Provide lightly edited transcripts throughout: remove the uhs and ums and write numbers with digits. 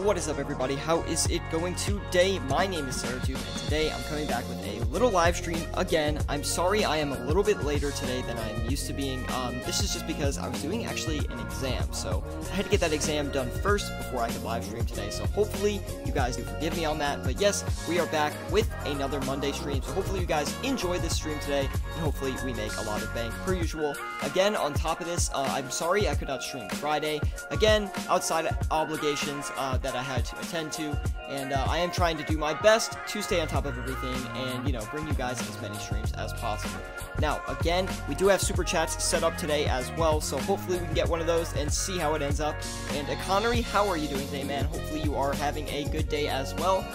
What is up, everybody? How is it going today? My name is Syratube, and today I'm coming back with a little live stream again. I'm sorry I am a little bit later today than I'm used to being. This is just because I was doing actually an exam, so I had to get that exam done first before I could live stream today. So hopefully you guys do forgive me on that. But yes, we are back with another Monday stream. So hopefully you guys enjoy this stream today, and hopefully we make a lot of bank per usual. Again, on top of this, I'm sorry I could not stream Friday. Again, outside obligations that I had to attend to, and I am trying to do my best to stay on top of everything and, you know, bring you guys as many streams as possible. Now, again, we do have super chats set up today as well, so hopefully we can get one of those and see how it ends up. And Connery, how are you doing today, man? Hopefully you are having a good day as well.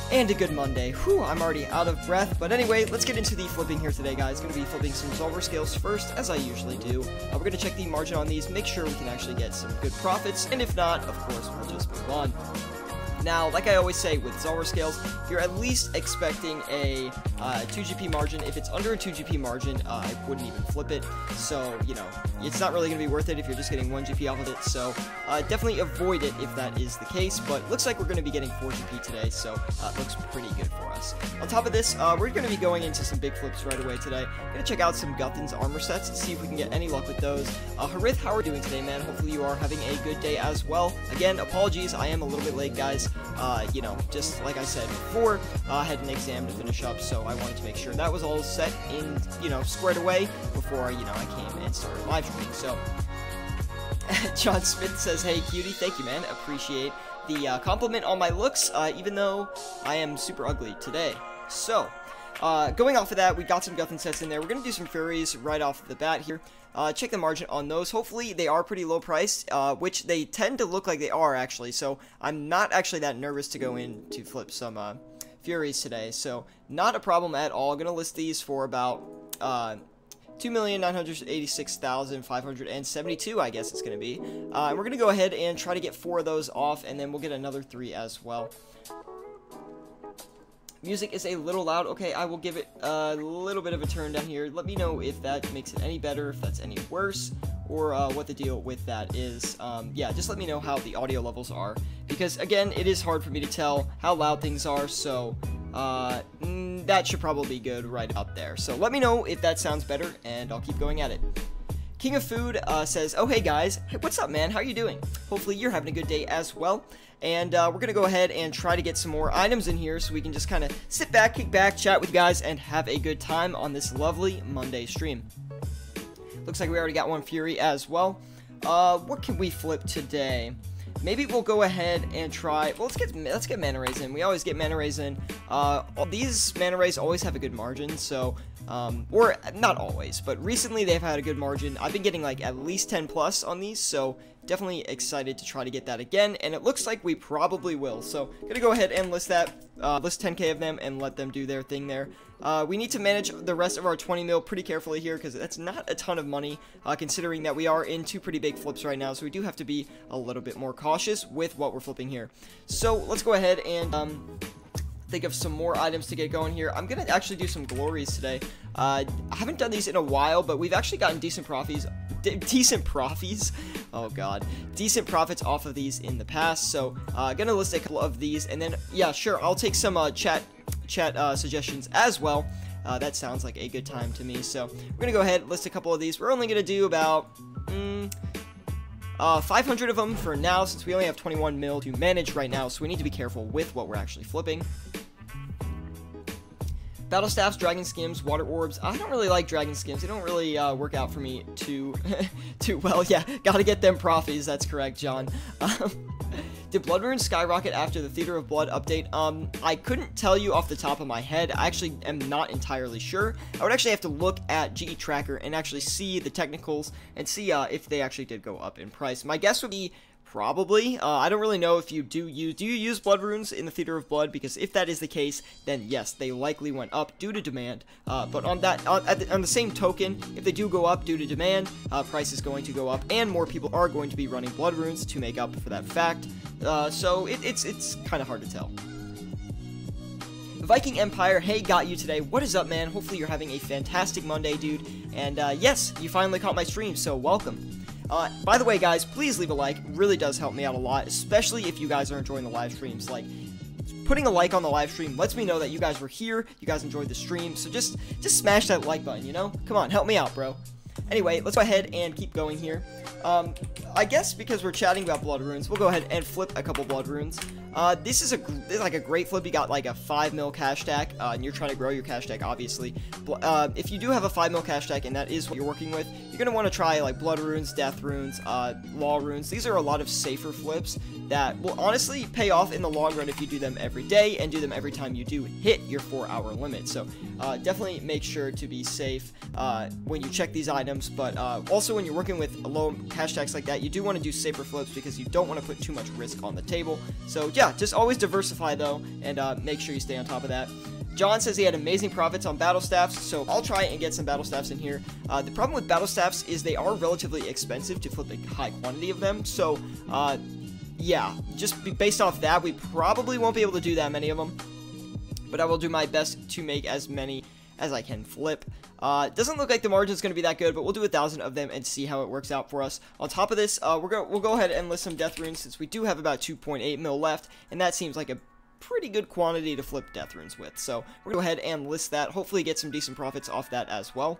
And a good Monday. Whew, I'm already out of breath. But anyway, let's get into the flipping here today, guys. Going to be flipping some resolver scales first, as I usually do. We're going to check the margin on these, make sure we can actually get some good profits. And if not, of course, we'll just move on. Now, like I always say with resolver scales, you're at least expecting a 2GP margin. If it's under a 2GP margin, I wouldn't even flip it. So, you know, it's not really going to be worth it if you're just getting 1GP off of it. So, definitely avoid it if that is the case. But looks like we're going to be getting 4GP today, so it looks pretty good for us. On top of this, we're going to be going into some big flips right away today. Going to check out some Guthan's armor sets, see if we can get any luck with those. Harith, how are you doing today, man? Hopefully you are having a good day as well. Again, apologies, I am a little bit late, guys. You know, just like I said before, I had an exam to finish up, so I wanted to make sure that was all set in, you know, squared away before, you know, I came and started live streaming. So, John Smith says, hey, cutie, thank you, man. Appreciate the compliment on my looks, even though I am super ugly today. So, going off of that, we got some Guthan sets in there. We're going to do some Furies right off the bat here. Check the margin on those. Hopefully, they are pretty low priced, which they tend to look like they are, actually. So, I'm not actually that nervous to go in to flip some Furies today. So, not a problem at all. I'm going to list these for about 2,986,572, I guess it's going to be. And we're going to go ahead and try to get 4 of those off, and then we'll get another 3 as well. Music is a little loud. Okay, I will give it a little bit of a turn down here. Let me know if that makes it any better, if that's any worse, or what the deal with that is. Yeah, just let me know how the audio levels are, because again, it is hard for me to tell how loud things are, so that should probably be good right out there. So let me know if that sounds better, and I'll keep going at it. King of Food says, oh, hey guys, hey, what's up, man? How are you doing? Hopefully you're having a good day as well. And we're going to go ahead and try to get some more items in here so we can just kind of sit back, kick back, chat with you guys, and have a good time on this lovely Monday stream. Looks like we already got one Fury as well. What can we flip today? Maybe we'll go ahead and try. Well, let's get Mana Rays in. We always get Mana Rays in. These Mana Rays always have a good margin, so or not always, but recently they've had a good margin. I've been getting like at least 10 plus on these, so definitely excited to try to get that again, and it looks like we probably will. So gonna go ahead and list that, list 10k of them and let them do their thing there. We need to manage the rest of our 20 mil pretty carefully here, because that's not a ton of money, considering that we are in 2 pretty big flips right now, so we do have to be a little bit more cautious with what we're flipping here. So let's go ahead and think of some more items to get going here. I'm gonna actually do some glories today. I haven't done these in a while, but we've actually gotten decent profits. Oh god, decent profits off of these in the past. So gonna list a couple of these, and then yeah, sure, I'll take some chat suggestions as well. That sounds like a good time to me. So we're gonna go ahead and list a couple of these. We're only gonna do about 500 of them for now, since we only have 21 mil to manage right now, so we need to be careful with what we're actually flipping. Battle Staffs, Dragon Skims, Water Orbs. I don't really like Dragon Skims. They don't really work out for me too well. Yeah, gotta get them profits. That's correct, John. Did Blood Runes skyrocket after the Theater of Blood update? I couldn't tell you off the top of my head. I actually am not entirely sure. I would actually have to look at GE Tracker and actually see the technicals and see if they actually did go up in price. My guess would be probably. I don't really know if you do you use Blood Runes in the Theater of Blood, because if that is the case, then yes, they likely went up due to demand. But on that, on the same token, if they do go up due to demand, price is going to go up, and more people are going to be running Blood Runes to make up for that fact. So it's kind of hard to tell. Viking Empire, hey, got you today. What is up, man? Hopefully you're having a fantastic Monday, dude. And yes, you finally caught my stream, so welcome. By the way, guys, please leave a like. It really does help me out a lot, especially if you guys are enjoying the live streams. Like, putting a like on the live stream lets me know that you guys were here, you guys enjoyed the stream, so just smash that like button, you know? Come on, help me out, bro. Anyway, let's go ahead and keep going here. I guess because we're chatting about blood runes, we'll go ahead and flip a couple blood runes. This is like a great flip. You got like a 5 mil cash stack, and you're trying to grow your cash stack, obviously. If you do have a 5 mil cash stack and that is what you're working with, you're gonna want to try like blood runes, death runes, law runes. These are a lot of safer flips that will honestly pay off in the long run if you do them every day and do them every time you do hit your 4-hour limit. So definitely make sure to be safe when you check these items, but also when you're working with low cash stacks like that, you do want to do safer flips because you don't want to put too much risk on the table. So yeah, just always diversify though, and make sure you stay on top of that. John says he had amazing profits on battle staffs, so I'll try and get some battle staffs in here. The problem with battle staffs is they are relatively expensive to flip a high quantity of them, so yeah, just based off that, we probably won't be able to do that many of them, but I will do my best to make as many as I can flip. Doesn't look like the margin's going to be that good, but we'll do 1,000 of them and see how it works out for us. On top of this, we'll go ahead and list some death runes since we do have about 2.8 mil left, and that seems like a pretty good quantity to flip death runes with. So we're going to go ahead and list that, hopefully get some decent profits off that as well.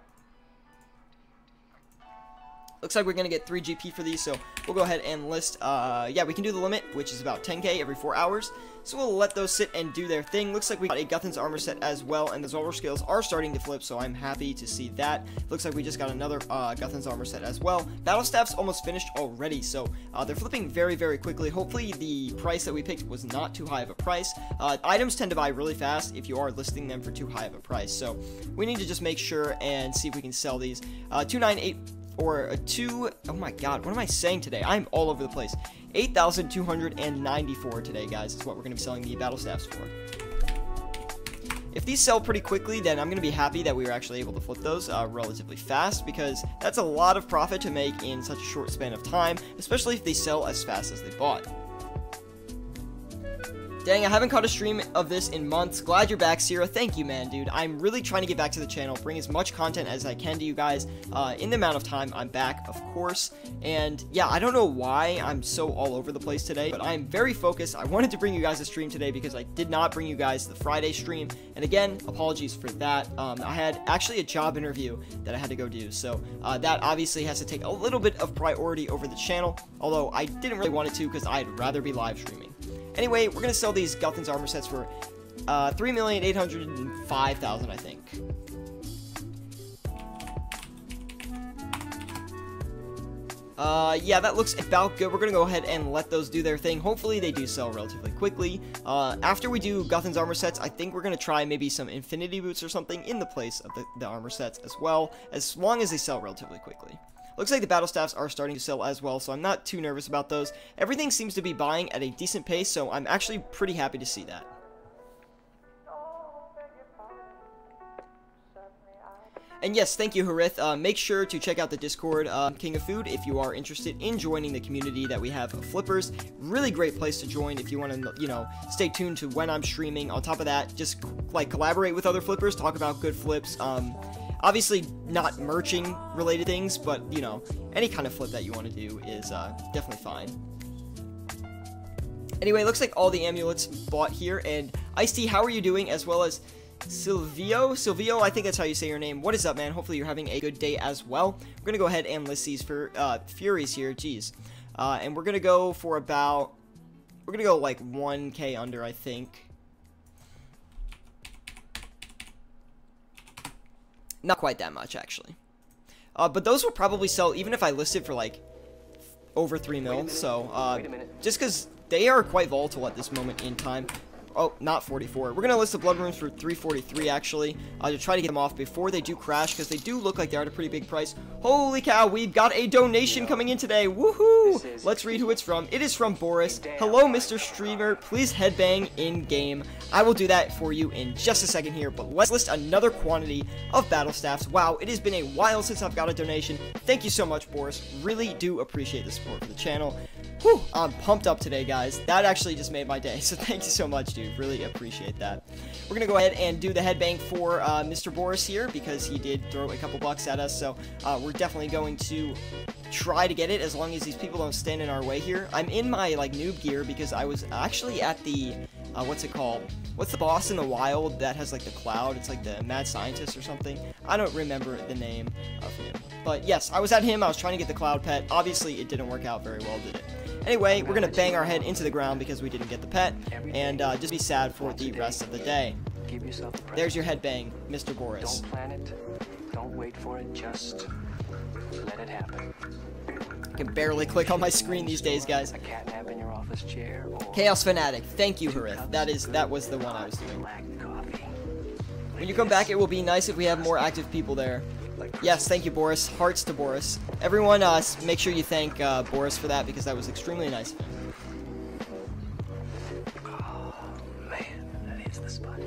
Looks like we're going to get 3 GP for these, so we'll go ahead and list, yeah, we can do the limit, which is about 10k every 4 hours. So we'll let those sit and do their thing. Looks like we got a Guthan's armor set as well, and the Zolver skills are starting to flip, so I'm happy to see that. Looks like we just got another Guthan's armor set as well. Battle staff's almost finished already, so they're flipping very, very quickly. Hopefully the price that we picked was not too high of a price. Items tend to buy really fast if you are listing them for too high of a price, so we need to just make sure and see if we can sell these. 298 or a 2, oh my god, what am I saying today? I'm all over the place. 8,294 today, guys, is what we're going to be selling the battle staffs for. If these sell pretty quickly, then I'm going to be happy that we were actually able to flip those relatively fast, because that's a lot of profit to make in such a short span of time, especially if they sell as fast as they bought. Dang, I haven't caught a stream of this in months. Glad you're back, Sierra. Thank you, man, dude. I'm really trying to get back to the channel, bring as much content as I can to you guys in the amount of time I'm back, of course. And yeah, I don't know why I'm so all over the place today, but I'm very focused. I wanted to bring you guys a stream today because I did not bring you guys the Friday stream. And again, apologies for that. I had actually a job interview that I had to go do, so that obviously has to take a little bit of priority over the channel, although I didn't really want it to because I'd rather be live streaming. Anyway, we're going to sell these Guthan's armor sets for 3,805,000, I think. Yeah, that looks about good. We're going to go ahead and let those do their thing. Hopefully, they do sell relatively quickly. After we do Guthan's armor sets, I think we're going to try maybe some infinity boots or something in the place of the armor sets as well, as long as they sell relatively quickly. Looks like the battle staffs are starting to sell as well, so I'm not too nervous about those. Everything seems to be buying at a decent pace, so I'm actually pretty happy to see that. And yes, thank you, Harith. Make sure to check out the Discord, King of Food, if you are interested in joining the community that we have of flippers. Really great place to join if you want to, you know, stay tuned to when I'm streaming. On top of that, just, like, collaborate with other flippers, talk about good flips, obviously not merching related things, but, you know, any kind of flip that you want to do is definitely fine. Anyway, looks like all the amulets bought here, and Ice-T, how are you doing, as well as Silvio, I think that's how you say your name. What is up, man? Hopefully you're having a good day as well. We're going to go ahead and list these for Furies here, jeez. And we're going to go for about, we're going to go like 1k under, I think. Not quite that much, actually. But those will probably sell even if I listed for, like, over 3 mil. So, just because they are quite volatile at this moment in time. Oh, not 44. We're going to list the blood runes for 343, actually, to try to get them off before they do crash, because they do look like they're at a pretty big price. Holy cow, we've got a donation coming in today. Woohoo! Let's read who it's from. It is from Boris. Hello, Mr. Streamer. Please headbang in-game. I will do that for you in just a second here, but let's list another quantity of battle staffs. Wow, it has been a while since I've got a donation. Thank you so much, Boris. Really do appreciate the support for the channel. Whew, I'm pumped up today, guys. That actually just made my day, so thank you so much, dude. we really appreciate that. We're going to go ahead and do the headbang for Mr. Boris here, because he did throw a couple bucks at us, so we're definitely going to try to get it as long as these people don't stand in our way here. I'm in my, like, noob gear because I was actually at the, what's it called? What's the boss in the wild that has, like, the cloud? It's like the mad scientist or something. I don't remember the name of him. But yes, I was at him. I was trying to get the cloud pet. Obviously, it didn't work out very well, did it? Anyway, we're going to bang our head into the ground because we didn't get the pet, and just be sad for the rest of the day. There's your headbang, Mr. Boris. Don't plan it. Don't wait for it. Just let it happen. I can barely click on my screen these days, guys. A cat nap in your office chair, or Chaos Fanatic. Thank you, Harith. That was the one I was doing. When you come back, it will be nice if we have more active people there. Yes, thank you, Boris. Hearts to Boris. Everyone, make sure you thank Boris for that, because that was extremely nice of him. oh man, that is the spot.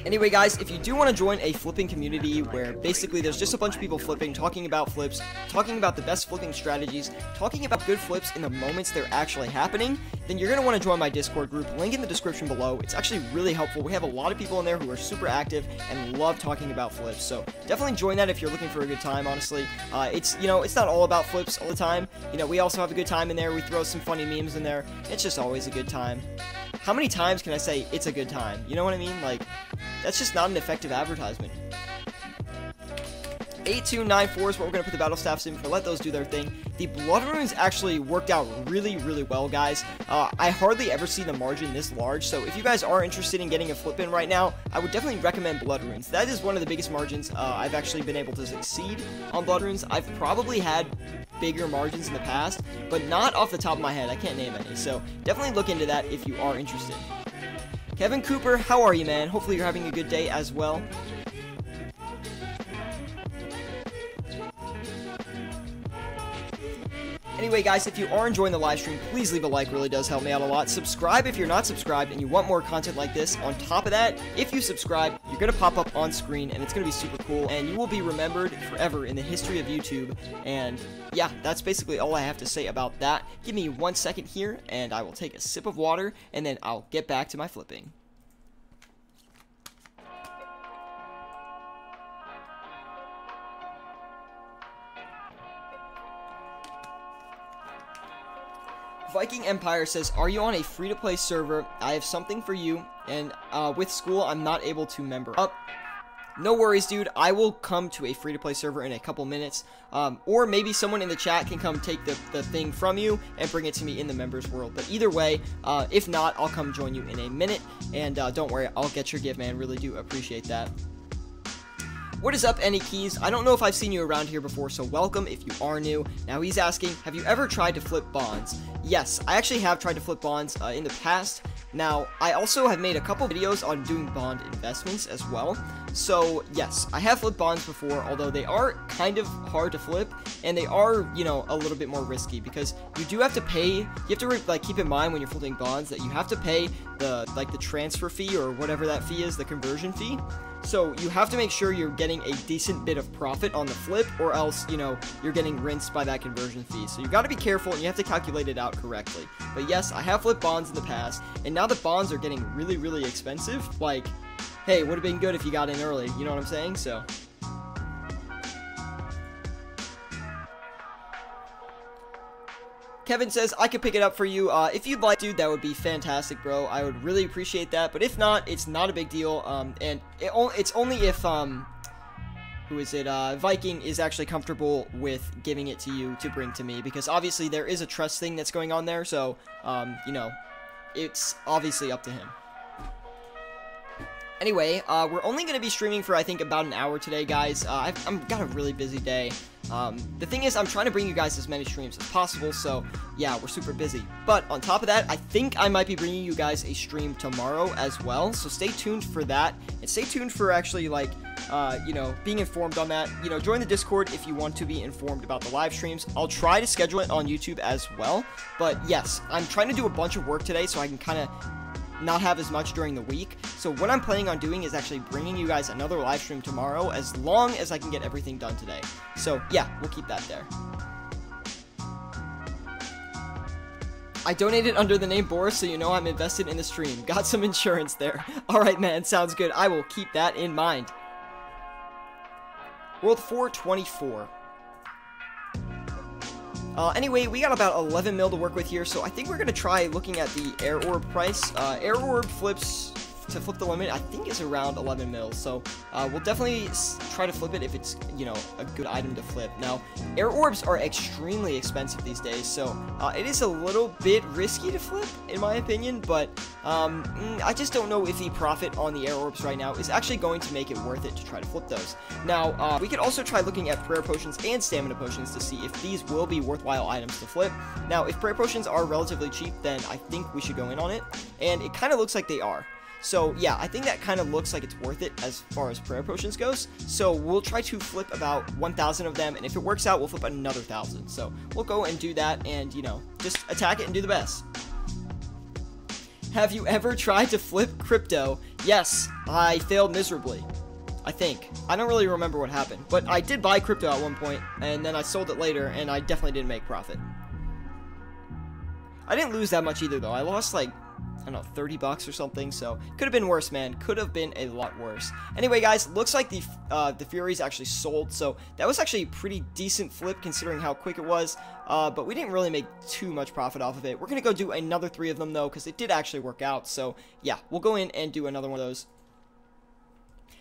Anyway, guys, if you do want to join a flipping community where basically there's just a bunch of people flipping, talking about flips, talking about the best flipping strategies, talking about good flips in the moments they're actually happening, then you're going to want to join my Discord group. Link in the description below. It's actually really helpful. We have a lot of people in there who are super active and love talking about flips, so definitely join that if you're looking for a good time, honestly. It's not all about flips all the time. We also have a good time in there. We throw some funny memes in there. It's just always a good time. How many times can I say it's a good time? You know what I mean? Like, that's just not an effective advertisement. 8294 is what we're going to put the battle staffs in for. Let those do their thing. The blood runes actually worked out really, really well, guys. I hardly ever see the margin this large, so if you guys are interested in getting a flip in right now, I would definitely recommend blood runes. That is one of the biggest margins I've actually been able to succeed on blood runes. I've probably had bigger margins in the past, but not off the top of my head. I can't name any, so definitely look into that if you are interested. Kevin Cooper, how are you, man? Hopefully you're having a good day as well. Anyway, guys, if you are enjoying the live stream, please leave a like. Really does help me out a lot. Subscribe if you're not subscribed and you want more content like this. On top of that, if you subscribe, you're going to pop up on screen, and it's going to be super cool, and you will be remembered forever in the history of YouTube. And yeah, that's basically all I have to say about that. Give me 1 second here, and I will take a sip of water, and then I'll get back to my flipping. Viking Empire says, are you on a free-to-play server? I have something for you, and with school, I'm not able to member up. No worries, dude. I will come to a free-to-play server in a couple minutes, or maybe someone in the chat can come take the thing from you and bring it to me in the members world. But either way, if not, I'll come join you in a minute, and don't worry, I'll get your gift, man. Really do appreciate that. What is up, Any Keys? I don't know if I've seen you around here before, so welcome if you are new. Now, he's asking, have you ever tried to flip bonds? Yes, I actually have tried to flip bonds in the past. Now, I also have made a couple videos on doing bond investments as well. So, yes, I have flipped bonds before, although they are kind of hard to flip, and they are, a little bit more risky, because you do have to pay, you have to, keep in mind when you're flipping bonds that you have to pay the transfer fee, or whatever that fee is, the conversion fee. So you have to make sure you're getting a decent bit of profit on the flip, or else, you're getting rinsed by that conversion fee. So you got to be careful, and you have to calculate it out correctly. But yes, I have flipped bonds in the past, and now that bonds are getting really, really expensive, hey, it would have been good if you got in early, you know what I'm saying? So Kevin says, I could pick it up for you. If you'd like, dude, that would be fantastic, bro. I would really appreciate that. But if not, it's not a big deal. And it's only if, who is it? Viking is actually comfortable with giving it to you to bring to me. Because obviously there is a trust thing that's going on there. So, it's obviously up to him. Anyway, we're only going to be streaming for, I think, about an hour today, guys. I've got a really busy day. The thing is, I'm trying to bring you guys as many streams as possible, so, yeah, we're super busy. But, on top of that, I think I might be bringing you guys a stream tomorrow as well, so stay tuned for that, and stay tuned for actually, being informed on that. Join the Discord if you want to be informed about the live streams. I'll try to schedule it on YouTube as well, but, yes, I'm trying to do a bunch of work today, so I can kind of not have as much during the week. So what I'm planning on doing is actually bringing you guys another live stream tomorrow, as long as I can get everything done today. So yeah, we'll keep that there. I donated under the name Boris, so you know I'm invested in the stream. Got some insurance there. Alright, man, sounds good. I will keep that in mind. World 424. Anyway, we got about 11 mil to work with here, so I think we're going to try looking at the air orb price. Air orb flips to flip the limit, I think is around 11 mil, so we'll definitely try to flip it if it's, you know, a good item to flip. Now, air orbs are extremely expensive these days, so it is a little bit risky to flip, in my opinion, but I just don't know if the profit on the air orbs right now is actually going to make it worth it to try to flip those. Now, we could also try looking at prayer potions and stamina potions to see if these will be worthwhile items to flip. Now, if prayer potions are relatively cheap, then I think we should go in on it, and it kind of looks like they are. So, yeah, I think that kind of looks like it's worth it as far as prayer potions goes. So, we'll try to flip about 1,000 of them, and if it works out, we'll flip another 1,000. So, we'll go and do that, and, you know, just attack it and do the best. Have you ever tried to flip crypto? Yes, I failed miserably. I think. I don't really remember what happened, but I did buy crypto at one point, and then I sold it later, and I definitely didn't make profit. I didn't lose that much either, though. I lost, like, I don't know, 30 bucks or something, so could have been worse, man. Could have been a lot worse. Anyway, guys, looks like the Furies actually sold, so that was actually a pretty decent flip considering how quick it was, but we didn't really make too much profit off of it. We're gonna go do another 3 of them, though, because it did actually work out, so yeah, we'll go in and do another one of those.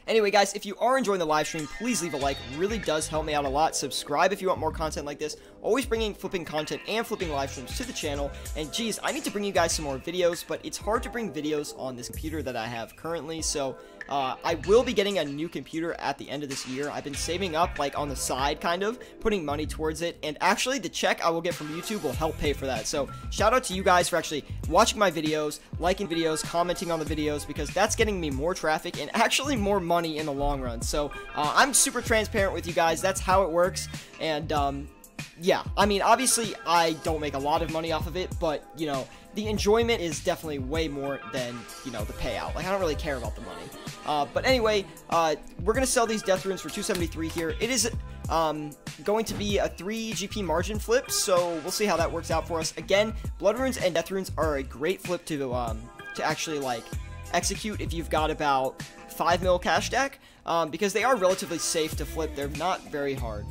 Anyway, guys, if you are enjoying the live stream, please leave a like. It really does help me out a lot. Subscribe if you want more content like this. Always bringing flipping content and flipping live streams to the channel. And geez, I need to bring you guys some more videos, but it's hard to bring videos on this computer that I have currently. So I will be getting a new computer at the end of this year. I've been saving up, like, on the side, kind of, putting money towards it. And actually, the check I will get from YouTube will help pay for that. So shout out to you guys for actually watching my videos, liking videos, commenting on the videos, because that's getting me more traffic and actually more money in the long run. So I'm super transparent with you guys. That's how it works. And yeah, I mean, obviously I don't make a lot of money off of it, but you know, the enjoyment is definitely way more than, you know, the payout. Like, I don't really care about the money. But anyway, we're gonna sell these death runes for 273 here. It is going to be a 3 GP margin flip, so we'll see how that works out for us. Again, blood runes and death runes are a great flip to actually, like, execute if you've got about 5 mil cash stack, because they are relatively safe to flip. They're not very hard.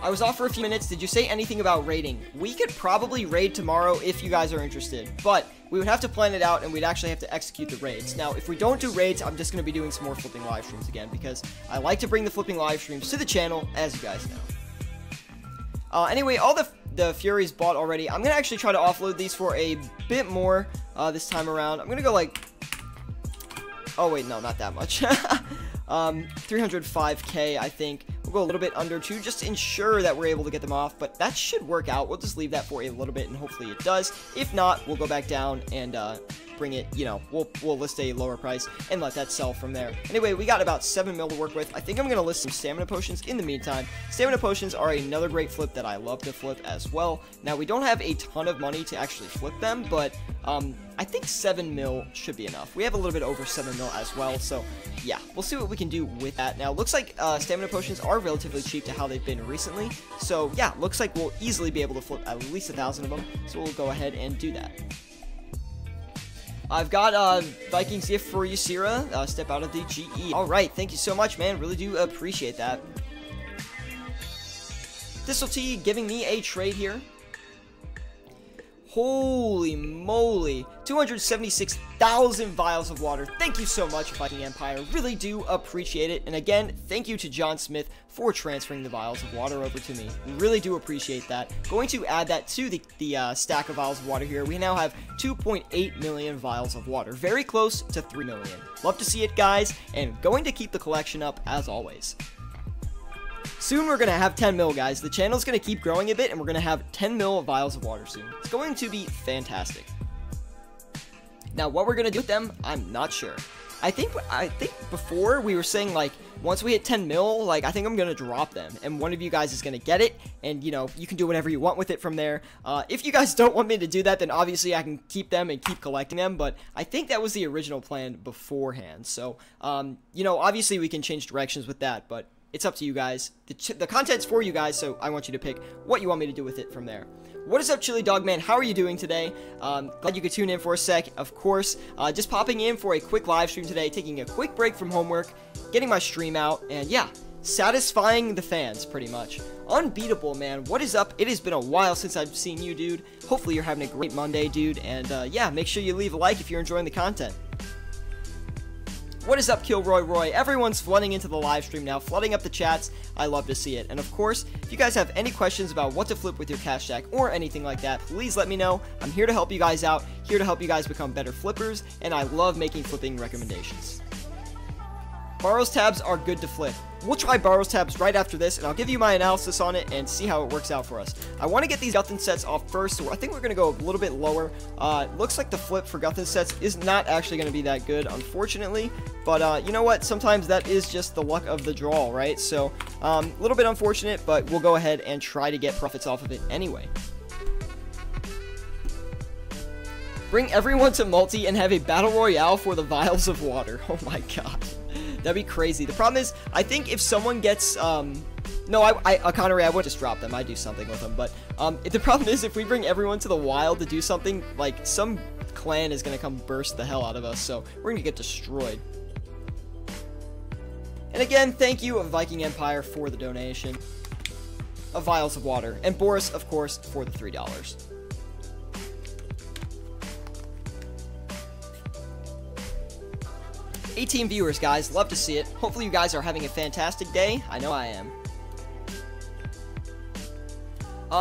I was off for a few minutes. Did you say anything about raiding? We could probably raid tomorrow if you guys are interested, but we would have to plan it out, and we'd actually have to execute the raids. Now, if we don't do raids, I'm just going to be doing some more flipping live streams again, because I like to bring the flipping live streams to the channel, as you guys know. Anyway, all the Furies bought already. I'm going to actually try to offload these for a bit more this time around. I'm going to go, like, oh wait, no, not that much. 305k, I think. We'll go a little bit under too, just to ensure that we're able to get them off, but that should work out. We'll just leave that for a little bit, and hopefully it does. If not, we'll go back down and bring it, you know, we'll list a lower price and let that sell from there. Anyway, we got about 7 mil to work with. I think I'm going to list some stamina potions in the meantime. Stamina potions are another great flip that I love to flip as well. Now, we don't have a ton of money to actually flip them, but I think 7 mil should be enough. We have a little bit over 7 mil as well, so yeah, we'll see what we can do with that. Now, looks like stamina potions are relatively cheap to how they've been recently, so yeah, looks like we'll easily be able to flip at least 1,000 of them, so we'll go ahead and do that. I've got Vikings gift for you, Syra. Step out of the GE. Alright, thank you so much, man. Really do appreciate that. Thistle Tea giving me a trade here. Holy moly, 276,000 vials of water. Thank you so much, Viking Empire. Really do appreciate it. And again, thank you to John Smith for transferring the vials of water over to me. Really do appreciate that. Going to add that to the stack of vials of water here. We now have 2.8 million vials of water. Very close to 3 million. Love to see it, guys, and going to keep the collection up as always. Soon we're going to have 10 mil, guys. The channel's going to keep growing a bit, and we're going to have 10 mil vials of water soon. It's going to be fantastic. Now, what we're going to do with them, I'm not sure. I think before we were saying, like, once we hit 10 mil, like, I think I'm going to drop them, and one of you guys is going to get it, and, you know, you can do whatever you want with it from there. If you guys don't want me to do that, then obviously I can keep them and keep collecting them, but I think that was the original plan beforehand. So, you know, obviously we can change directions with that, but it's up to you guys. The content's for you guys, so I want you to pick what you want me to do with it from there. What is up, Chili Dog Man? How are you doing today? Glad you could tune in for a sec, of course. Just popping in for a quick live stream today, taking a quick break from homework, getting my stream out, and yeah, satisfying the fans, pretty much. Unbeatable, man. What is up? It has been a while since I've seen you, dude. Hopefully you're having a great Monday, dude, and yeah, make sure you leave a like if you're enjoying the content. What is up, Roy? Everyone's flooding into the live stream now, flooding up the chats. I love to see it. And of course, if you guys have any questions about what to flip with your cash stack or anything like that, please let me know. I'm here to help you guys out, here to help you guys become better flippers, and I love making flipping recommendations. Barrows tabs are good to flip. We'll try Barrows tabs right after this, and I'll give you my analysis on it and see how it works out for us. I want to get these Guthin sets off first, so I think we're going to go a little bit lower. Looks like the flip for Guthin sets is not actually going to be that good, unfortunately. But you know what? Sometimes that is just the luck of the draw, right? So a little bit unfortunate, but we'll go ahead and try to get profits off of it anyway. Bring everyone to multi and have a battle royale for the vials of water. Oh my god. That'd be crazy. The problem is, I think if someone gets, no, Connery, I would just drop them. I'd do something with them. But the problem is, if we bring everyone to the wild to do something, like, some clan is going to come burst the hell out of us. So we're going to get destroyed. And again, thank you, Viking Empire, for the donation of vials of water. And Boris, of course, for the $3. 18 viewers, guys. Love to see it. Hopefully you guys are having a fantastic day. I know I am.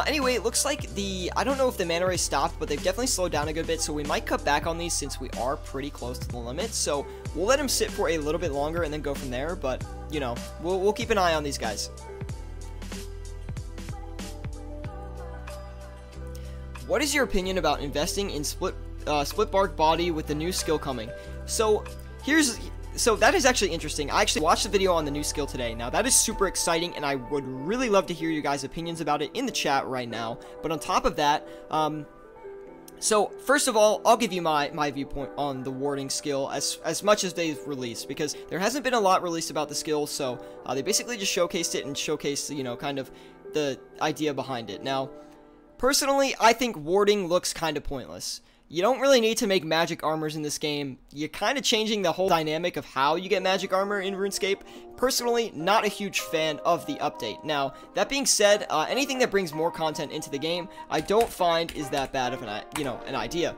Anyway, it looks like I don't know if the mana ray stopped, but they've definitely slowed down a good bit, so we might cut back on these since we are pretty close to the limit. So we'll let them sit for a little bit longer and then go from there, but, you know, we'll keep an eye on these guys. What is your opinion about investing in split bark body with the new skill coming? So that is actually interesting. I actually watched the video on the new skill today. Now, that is super exciting, and I would really love to hear you guys' opinions about it in the chat right now. But on top of that, so first of all, I'll give you my viewpoint on the warding skill as much as they've released, because there hasn't been a lot released about the skill, so they basically just showcased it and showcased, you know, kind of the idea behind it. Now, personally, I think warding looks kind of pointless. You don't really need to make magic armors in this game. You're kind of changing the whole dynamic of how you get magic armor in RuneScape. Personally, not a huge fan of the update. Now, that being said, anything that brings more content into the game, I don't find is that bad of an idea.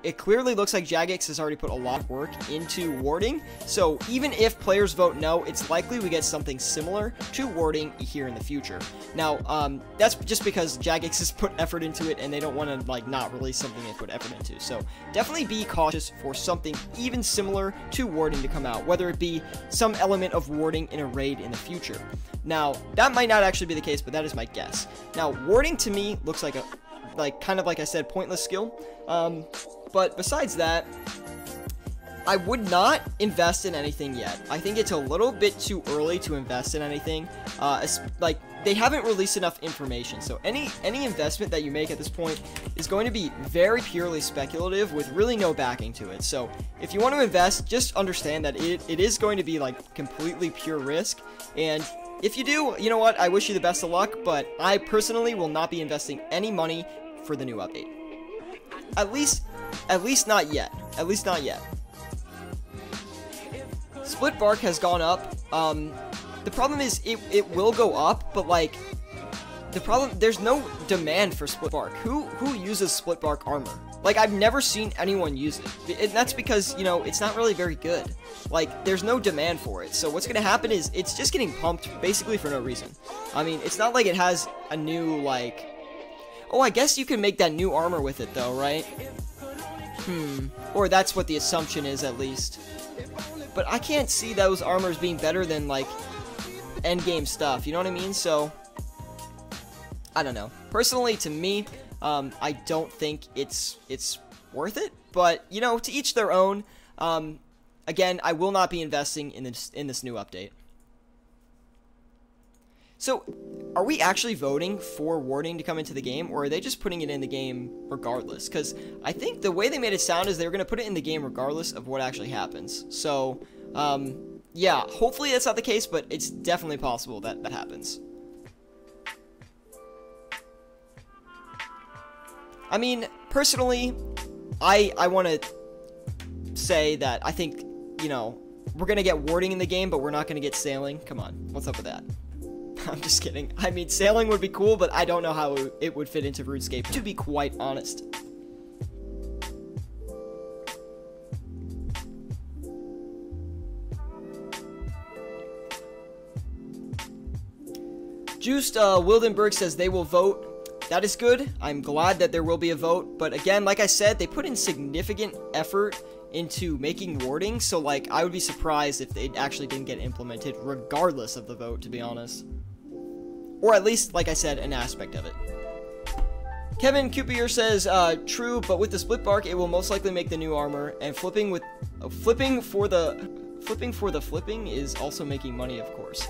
It clearly looks like Jagex has already put a lot of work into warding, so even if players vote no, it's likely we get something similar to warding here in the future. Now, that's just because Jagex has put effort into it, and they don't want to, like, not release something they put effort into, so definitely be cautious for something even similar to warding to come out, whether it be some element of warding in a raid in the future. Now, that might not actually be the case, but that is my guess. Now, warding to me looks like kind of like I said, pointless skill. But besides that, I would not invest in anything yet. I think it's a little bit too early to invest in anything. Like, they haven't released enough information, so any investment that you make at this point is going to be very purely speculative with really no backing to it. So if you want to invest, just understand that it is going to be like completely pure risk, and if you do, you know what, I wish you the best of luck, but I personally will not be investing any money for the new update. At least not yet. At least not yet. Split bark has gone up. The problem is it will go up, but like there's no demand for split bark. Who uses split bark armor? Like, I've never seen anyone use it. And that's because, you know, it's not really very good. Like, there's no demand for it. So what's going to happen is it's just getting pumped basically for no reason. I mean, it's not like it has a new, like... Oh, I guess you can make that new armor with it, though, right? Or that's what the assumption is, at least. But I can't see those armors being better than, like, endgame stuff. You know what I mean? So, I don't know. Personally, to me... I don't think it's worth it, but, you know, to each their own. Again, I will not be investing in this new update. So, are we actually voting for warding to come into the game, or are they just putting it in the game regardless? Because I think the way they made it sound is they were going to put it in the game regardless of what actually happens. So, yeah, hopefully that's not the case, but it's definitely possible that that happens. I mean, personally, I want to say that I think, you know, we're going to get warding in the game, but we're not going to get sailing. Come on, what's up with that? I'm just kidding. I mean, sailing would be cool, but I don't know how it would fit into RuneScape, to be quite honest. Juiced Wildenberg says they will vote. That is good. I'm glad that there will be a vote. But again, like I said, they put in significant effort into making warding. So, like, I would be surprised if they actually didn't get implemented, regardless of the vote, to be honest. Or at least, like I said, an aspect of it. Kevin Cupier says, true, but with the split bark, it will most likely make the new armor. And flipping for the flipping is also making money, of course.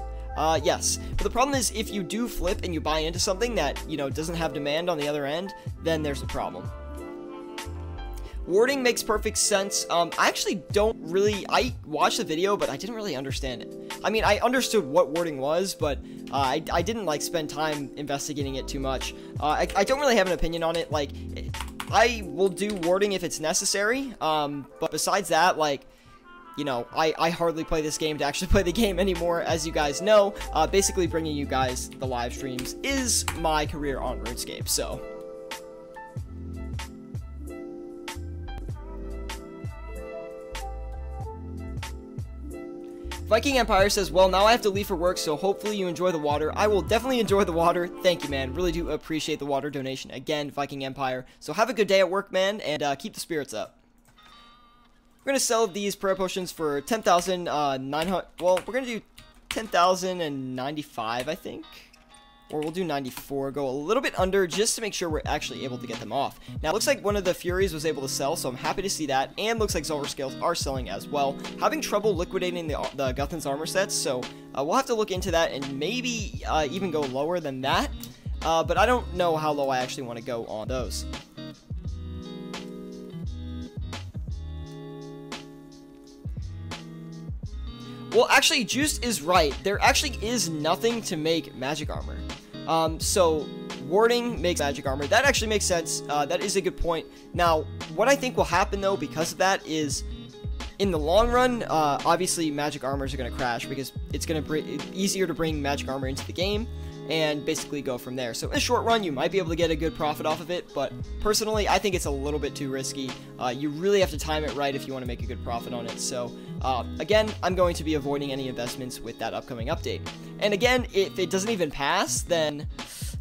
Yes, but the problem is if you do flip and you buy into something that, you know, doesn't have demand on the other end, then there's a problem. Warding makes perfect sense. I actually don't really, I watched the video, but I didn't really understand it. I mean, I understood what warding was, but I didn't, like, spend time investigating it too much. I don't really have an opinion on it. Like, I will do warding if it's necessary, but besides that, like, you know, I hardly play this game to actually play the game anymore, as you guys know. Basically, bringing you guys the live streams is my career on RuneScape, so. Viking Empire says, well, now I have to leave for work, so hopefully you enjoy the water. I will definitely enjoy the water. Thank you, man. Really do appreciate the water donation. Again, Viking Empire. So have a good day at work, man, and keep the spirits up. We're going to sell these prayer potions for 10,900. Well, we're going to do 10,095, I think. Or we'll do 94. Go a little bit under just to make sure we're actually able to get them off. Now, it looks like one of the Furies was able to sell, so I'm happy to see that. And looks like Silver Scales are selling as well. Having trouble liquidating the Guthan's armor sets, so we'll have to look into that and maybe even go lower than that. But I don't know how low I actually want to go on those. Well, actually, Juiced is right. There actually is nothing to make magic armor. So, warding makes magic armor. That actually makes sense. That is a good point. Now, what I think will happen, though, because of that is, in the long run, obviously, magic armors are going to crash because it's going to be easier to bring magic armor into the game and basically go from there. So, in the short run, you might be able to get a good profit off of it, but personally, I think it's a little bit too risky. You really have to time it right if you want to make a good profit on it. So, again, I'm going to be avoiding any investments with that upcoming update. And again, if it doesn't even pass, then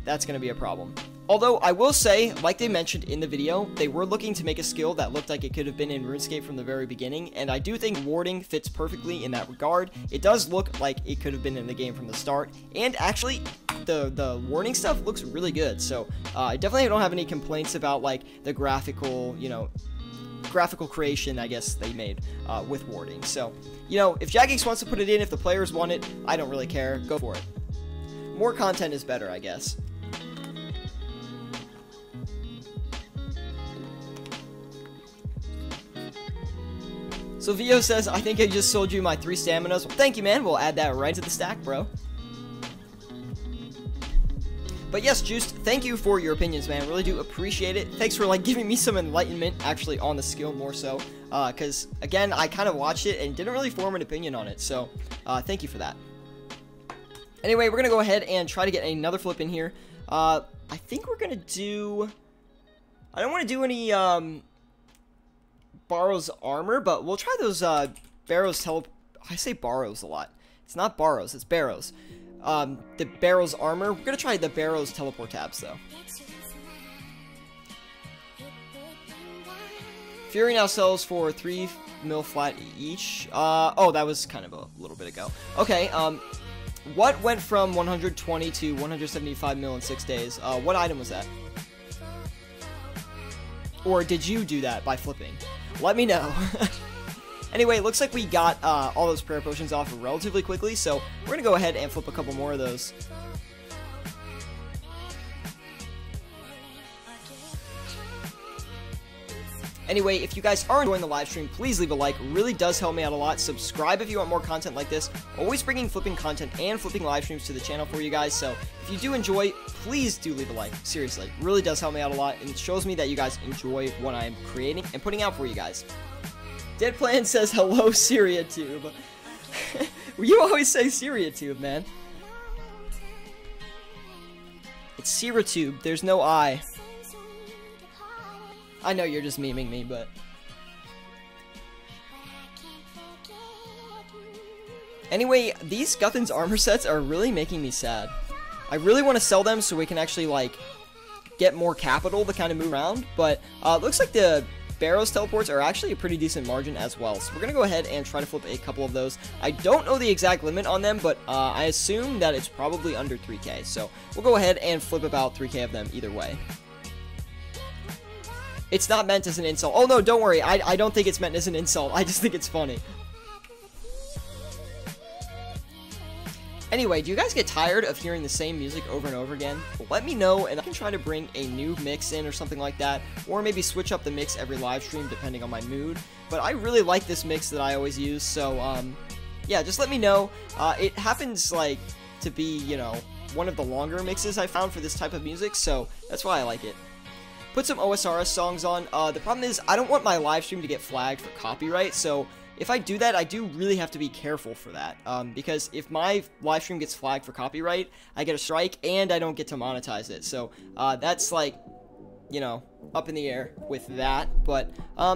that's going to be a problem. Although, I will say, like they mentioned in the video, they were looking to make a skill that looked like it could have been in RuneScape from the very beginning, and I do think warding fits perfectly in that regard. It does look like it could have been in the game from the start, and actually, the warning stuff looks really good, so I definitely don't have any complaints about, like, the graphical, you know, graphical creation, I guess, they made with warding. So, you know, if Jagex wants to put it in, if the players want it, I don't really care. Go for it. More content is better, I guess. So Vio says, I think I just sold you my 3 staminas. Well, thank you, man. We'll add that right to the stack, bro. But yes, Juiced, thank you for your opinions, man. Really do appreciate it. Thanks for, like, giving me some enlightenment, actually, on the skill more so. Because, again, I kind of watched it and didn't really form an opinion on it. So, thank you for that. Anyway, we're going to go ahead and try to get another flip in here. I think we're going to do... I don't want to do any, Barrows armor, but we'll try those, Barrows I say Barrows a lot. It's not Barrows, it's Barrows. The Barrows armor. We're gonna try the Barrows teleport tabs, though. Fury now sells for 3 mil flat each. Oh, that was kind of a little bit ago. Okay, what went from 120 to 175 mil in 6 days? What item was that? Or did you do that by flipping? Let me know. Anyway, it looks like we got all those prayer potions off relatively quickly, so we're going to go ahead and flip a couple more of those. Anyway, if you guys are enjoying the live stream, please leave a like. It really does help me out a lot. Subscribe if you want more content like this. Always bringing flipping content and flipping live streams to the channel for you guys. So if you do enjoy, please do leave a like. Seriously, it really does help me out a lot, and it shows me that you guys enjoy what I'm creating and putting out for you guys. Deadplan says, hello, Syratube. You always say Syratube, man. It's Syratube. There's no I. I know you're just memeing me, but... Anyway, these Guthan's armor sets are really making me sad. I really want to sell them so we can actually, like, get more capital to kind of move around, but it looks like the Barrows teleports are actually a pretty decent margin as well, so we're going to go ahead and try to flip a couple of those. I don't know the exact limit on them, but I assume that it's probably under 3k, so we'll go ahead and flip about 3k of them either way. It's not meant as an insult. Oh no, don't worry, I don't think it's meant as an insult, I just think it's funny. Anyway, do you guys get tired of hearing the same music over and over again? Let me know, and I can try to bring a new mix in or something like that, or maybe switch up the mix every live stream depending on my mood. But I really like this mix that I always use, so yeah, just let me know. It happens like to be, you know, one of the longer mixes I found for this type of music, so that's why I like it. Put some OSRS songs on. The problem is I don't want my live stream to get flagged for copyright, so if I do that, I do really have to be careful for that, because if my live stream gets flagged for copyright, I get a strike, and I don't get to monetize it, so that's, like, you know, up in the air with that, but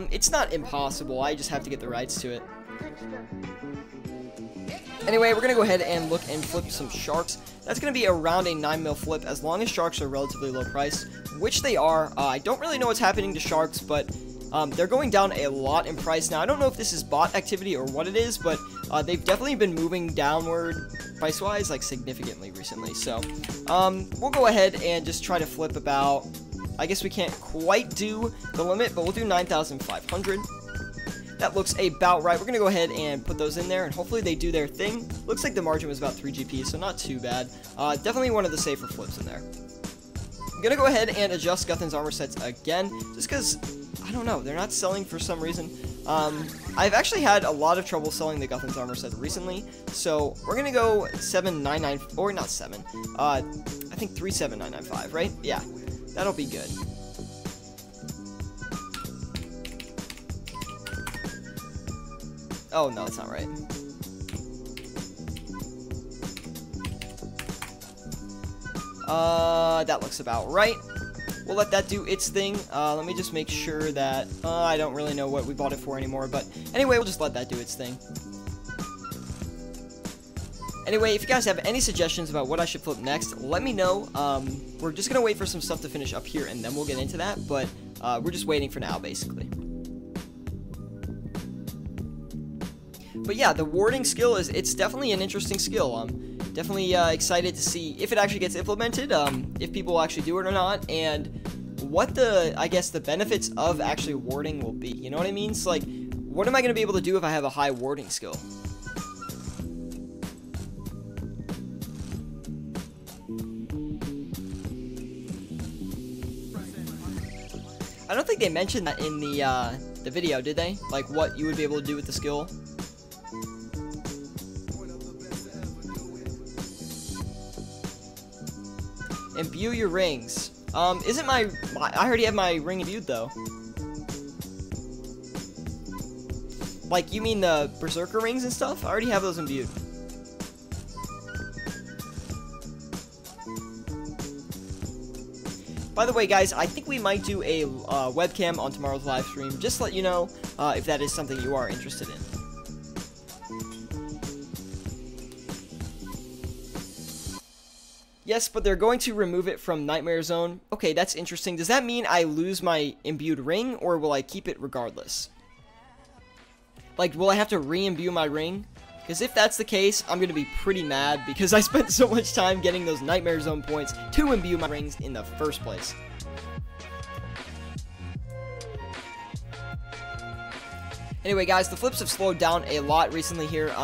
it's not impossible, I just have to get the rights to it. Anyway, we're going to go ahead and look and flip some sharks. That's going to be around a 9 mil flip, as long as sharks are relatively low price, which they are. I don't really know what's happening to sharks, but they're going down a lot in price. Now, I don't know if this is bot activity or what it is, but they've definitely been moving downward price-wise, like, significantly recently. So, we'll go ahead and just try to flip about, I guess we can't quite do the limit, but we'll do 9,500. That looks about right. We're going to go ahead and put those in there, and hopefully they do their thing. Looks like the margin was about 3 GP, so not too bad. Definitely one of the safer flips in there. I'm going to go ahead and adjust Guthan's armor sets again, just because, I don't know, they're not selling for some reason. I've actually had a lot of trouble selling the Guthan's armor set recently, so we're going to go 799, or not 7, I think 37995, right? Yeah, that'll be good. Oh, no, that's not right. That looks about right. We'll let that do its thing. Let me just make sure that, I don't really know what we bought it for anymore, but anyway, we'll just let that do its thing. Anyway, if you guys have any suggestions about what I should flip next, let me know. We're just gonna wait for some stuff to finish up here, and then we'll get into that, but we're just waiting for now, basically. But yeah, the warding skill it's definitely an interesting skill. I'm definitely excited to see if it actually gets implemented, if people actually do it or not, and what I guess the benefits of actually warding will be. You know what I mean? It's like, what am I going to be able to do if I have a high warding skill? I don't think they mentioned that in the video, did they? Like, what you would be able to do with the skill? Imbue your rings. Isn't I already have my ring imbued, though. Like, you mean the Berserker rings and stuff? I already have those imbued. By the way, guys, I think we might do a webcam on tomorrow's live stream. Just to let you know if that is something you are interested in. Yes, but they're going to remove it from Nightmare Zone. Okay, that's interesting. Does that mean I lose my imbued ring, or will I keep it regardless? Like, will I have to re-imbue my ring? Because if that's the case, I'm going to be pretty mad, because I spent so much time getting those Nightmare Zone points to imbue my rings in the first place. Anyway, guys, the flips have slowed down a lot recently here.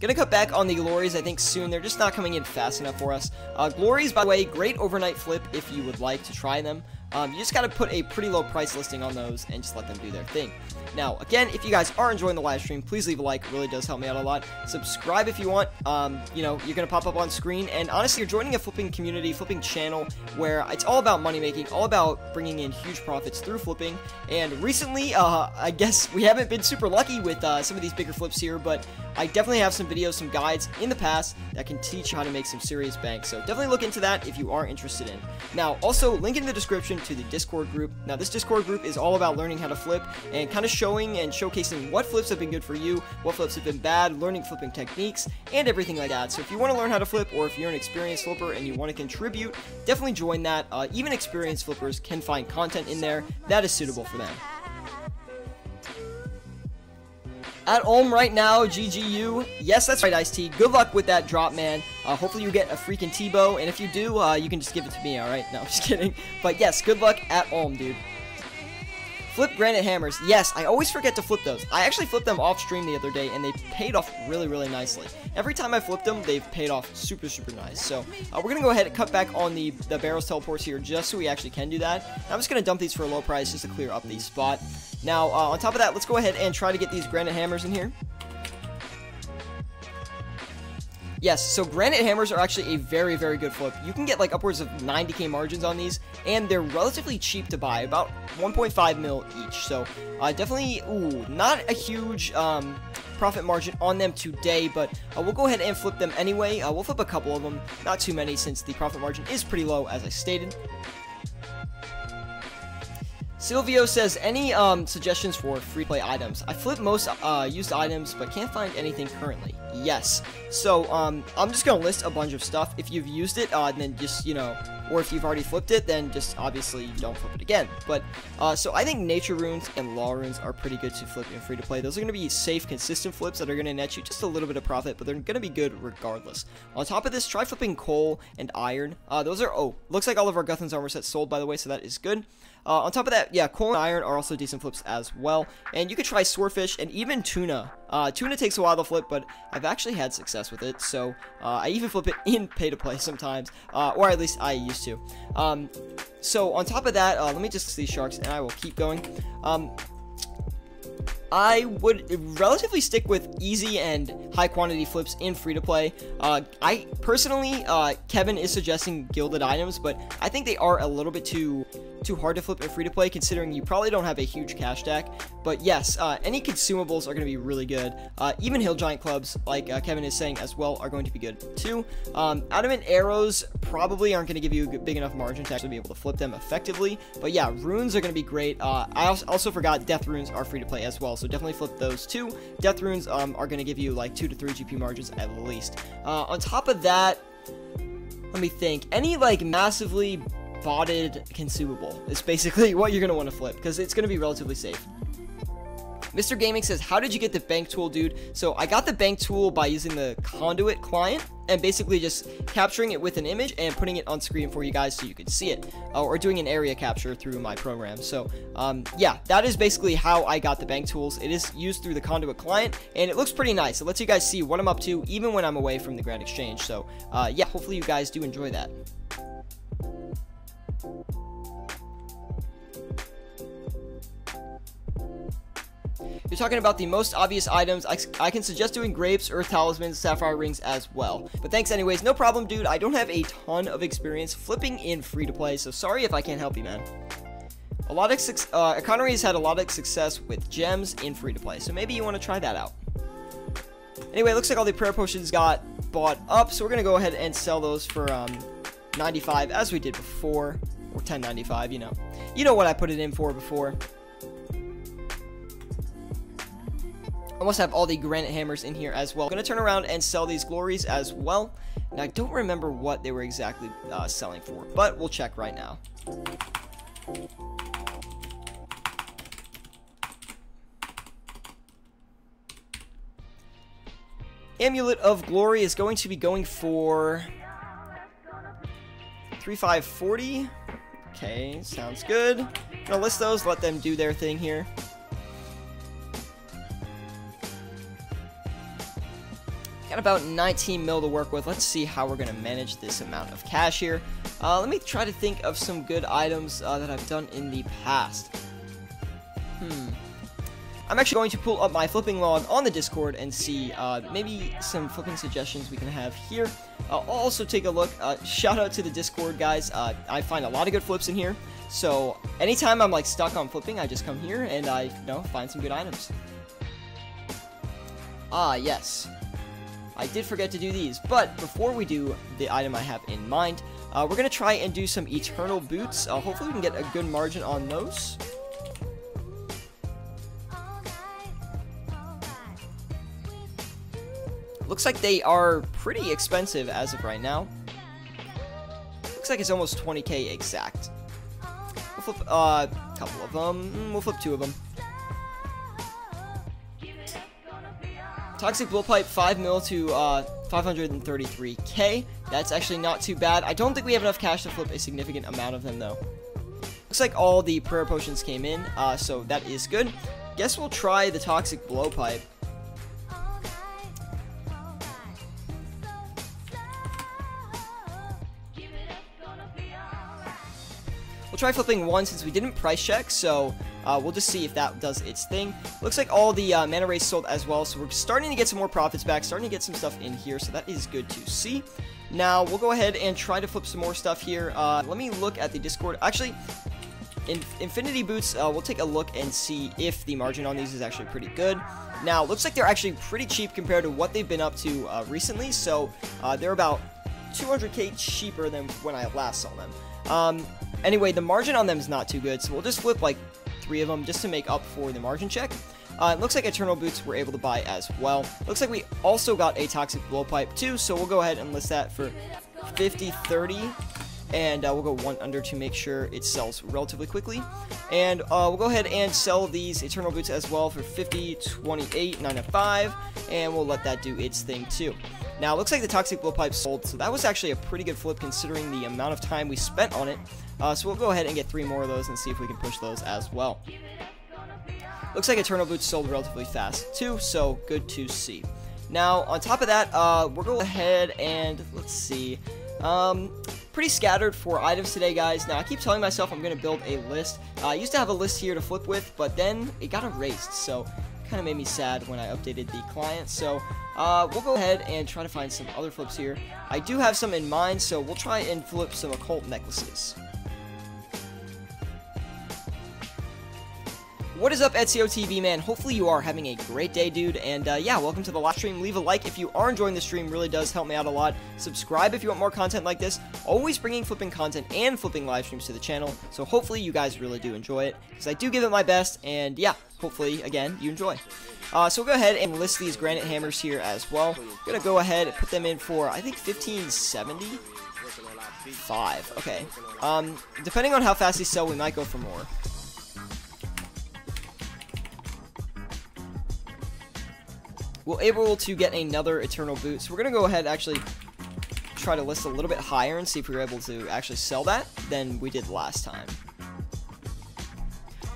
Gonna cut back on the glories, I think, soon. They're just not coming in fast enough for us. Glories, by the way, great overnight flip if you would like to try them. You just got to put a pretty low price listing on those and just let them do their thing. Now, again, if you guys are enjoying the live stream, please leave a like. It really does help me out a lot. Subscribe if you want. You know, you're going to pop up on screen. And honestly, you're joining a flipping community, flipping channel, where it's all about money making, all about bringing in huge profits through flipping. And recently, I guess we haven't been super lucky with some of these bigger flips here, but I definitely have some videos, some guides in the past that can teach you how to make some serious bank. So definitely look into that if you are interested in. Now, also, link in the description to the Discord group. Now, this Discord group is all about learning how to flip and kind of showing and showcasing what flips have been good for you, what flips have been bad, learning flipping techniques, and everything like that. So if you want to learn how to flip, or if you're an experienced flipper and you want to contribute, definitely join that. Even experienced flippers can find content in there that is suitable for them. At Ulm right now, GGU. Yes, that's right, Ice-T. Good luck with that drop, man. Hopefully you get a freaking T-bow, and if you do, you can just give it to me, alright? No, I'm just kidding. But yes, good luck at Ulm, dude. Flip granite hammers. Yes, I always forget to flip those. I actually flipped them off stream the other day, and they paid off really, really nicely. Every time I flipped them, they've paid off super, super nice. So, we're going to go ahead and cut back on the Barrows teleports here, just so we actually can do that. I'm just going to dump these for a low price, just to clear up the spot. Now, on top of that, let's go ahead and try to get these granite hammers in here. Yes, so granite hammers are actually a very, very good flip. You can get like upwards of 90k margins on these, and they're relatively cheap to buy, about 1.5 mil each. So definitely, not a huge profit margin on them today, but we'll go ahead and flip them anyway. We'll flip a couple of them, not too many, since the profit margin is pretty low, as I stated. Silvio says, any suggestions for free-play items? I flip most used items, but can't find anything currently. Yes. So, I'm just going to list a bunch of stuff. If you've used it, then just, you know, or if you've already flipped it, then just obviously don't flip it again. But, so I think nature runes and law runes are pretty good to flip in free-to-play. Those are going to be safe, consistent flips that are going to net you just a little bit of profit, but they're going to be good regardless. On top of this, try flipping coal and iron. Those are, looks like all of our Guthan's armor sets sold, by the way, so that is good. On top of that, yeah, coal and iron are also decent flips as well. And you could try swordfish and even tuna. Tuna takes a while to flip, but I've actually had success with it. So I even flip it in pay-to-play sometimes, or at least I used to. So on top of that, let me just see sharks, and I will keep going. I would relatively stick with easy and high quantity flips in free-to-play. I personally, Kevin is suggesting gilded items, but I think they are a little bit too hard to flip in free-to-play, considering you probably don't have a huge cash stack. But yes, any consumables are going to be really good. Even hill giant clubs, like Kevin is saying as well, are going to be good too. Adamant arrows probably aren't going to give you a big enough margin to actually be able to flip them effectively. But yeah, runes are going to be great. I also forgot death runes are free-to-play as well, so definitely flip those too. Death runes are going to give you like 2 to 3 GP margins at least. On top of that, let me think. Any like massively botted consumable is basically what you're going to want to flip, because it's going to be relatively safe. Mr. Gaming says, how did you get the bank tool, dude? So I got the bank tool by using the conduit client and basically just capturing it with an image and putting it on screen for you guys so you could see it, or doing an area capture through my program. So yeah, that is basically how I got the bank tools. It is used through the conduit client, and it looks pretty nice. It lets you guys see what I'm up to even when I'm away from the Grand Exchange. So yeah, hopefully you guys do enjoy that. You're talking about the most obvious items. I can suggest doing grapes, earth talismans, sapphire rings as well. But thanks anyways. No problem, dude. I don't have a ton of experience flipping in free-to-play, so sorry if I can't help you, man. Connery has had a lot of success with gems in free-to-play, so maybe you want to try that out. Anyway, it looks like all the prayer potions got bought up, so we're going to go ahead and sell those for 95 as we did before, or 10.95, you know. You know what I put it in for before. I must have all the granite hammers in here as well. I'm going to turn around and sell these glories as well. And I don't remember what they were exactly selling for, but we'll check right now. Amulet of Glory is going to be going for 3,540. Okay, sounds good. I'm going to list those, let them do their thing here. Got about 19 mil to work with. Let's see how we're going to manage this amount of cash here. Let me try to think of some good items that I've done in the past. I'm actually going to pull up my flipping log on the Discord and see maybe some flipping suggestions we can have here. I'll also take a look. Shout out to the Discord, guys. I find a lot of good flips in here. So anytime I'm like stuck on flipping, I just come here and I find some good items. Yes. I did forget to do these, but before we do the item I have in mind, we're going to try and do some Eternal Boots. Hopefully we can get a good margin on those. Looks like they are pretty expensive as of right now. Looks like it's almost 20k exact. We'll flip a couple of them. We'll flip 2 of them. Toxic Blowpipe 5 mil to 533k. That's actually not too bad. I don't think we have enough cash to flip a significant amount of them though. Looks like all the prayer potions came in, so that is good. Guess we'll try the Toxic Blowpipe. We'll try flipping 1 since we didn't price check, so we'll just see if that does its thing. Looks like all the mana rays sold as well, so we're starting to get some more profits back, starting to get some stuff in here, so that is good to see. Now, we'll go ahead and try to flip some more stuff here. Let me look at the Discord. Actually, in Infinity Boots, we'll take a look and see if the margin on these is actually pretty good. Now, looks like they're actually pretty cheap compared to what they've been up to recently, so they're about 200k cheaper than when I last saw them. Anyway, the margin on them is not too good, so we'll just flip like 3 of them just to make up for the margin check. It looks like Eternal Boots we're able to buy as well. Looks like we also got a Toxic Blowpipe too, so we'll go ahead and list that for 50-30, and we'll go 1 under to make sure it sells relatively quickly. And we'll go ahead and sell these Eternal Boots as well for 50-28, 9-5, and we'll let that do its thing too. Now, it looks like the Toxic Blowpipe sold, so that was actually a pretty good flip considering the amount of time we spent on it. So we'll go ahead and get 3 more of those and see if we can push those as well. Looks like Eternal Boots sold relatively fast too, so good to see. Now, on top of that, we'll go ahead and, let's see, pretty scattered for items today, guys. Now, I keep telling myself I'm going to build a list. I used to have a list here to flip with, but then it got erased, so kind of made me sad when I updated the client. So we'll go ahead and try to find some other flips here. I do have some in mind, so we'll try and flip some occult necklaces. What is up, Ezio TV, man? Hopefully you are having a great day, dude, and yeah, welcome to the live stream. Leave a like if you are enjoying the stream, really does help me out a lot. Subscribe if you want more content like this. Always bringing flipping content and flipping live streams to the channel, so hopefully you guys really do enjoy it, because I do give it my best, and yeah, hopefully, again, you enjoy. So we'll go ahead and list these granite hammers here as well. I'm gonna go ahead and put them in for, I think, 1575. Okay. Depending on how fast these sell, we might go for more. We're able to get another Eternal Boot, so we're going to go ahead and actually try to list a little bit higher and see if we were able to actually sell that than we did last time.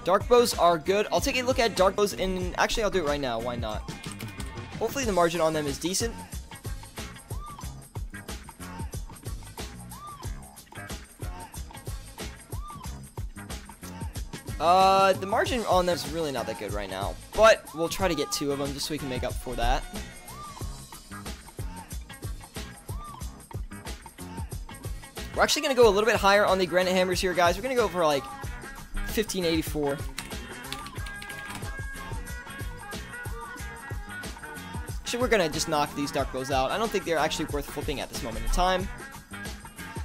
Dark Bows are good. I'll take a look at Dark Bows, and actually I'll do it right now, why not? Hopefully the margin on them is decent. The margin on them is really not that good right now, but we'll try to get 2 of them just so we can make up for that. We're actually going to go a little bit higher on the granite hammers here, guys. We're going to go for like 1584. Actually, we're going to just knock these Dark Bows out. I don't think they're actually worth flipping at this moment in time.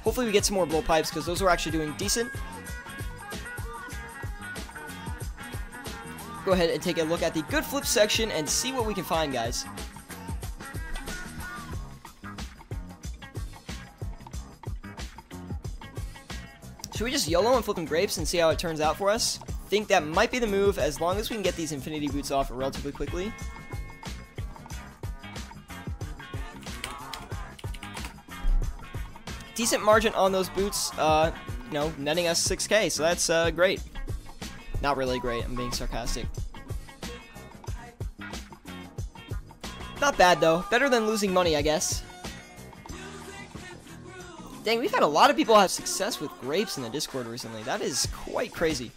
Hopefully we get some more blowpipes, because those are actually doing decent. Go ahead and take a look at the good flip section and see what we can find, guys. Should we just YOLO and flip some grapes and see how it turns out for us? I think that might be the move, as long as we can get these Infinity Boots off relatively quickly. Decent margin on those boots, you know, netting us 6k, so that's great. Not really great, I'm being sarcastic. Not bad, though. Better than losing money, I guess. Dang, we've had a lot of people have success with grapes in the Discord recently. That is quite crazy.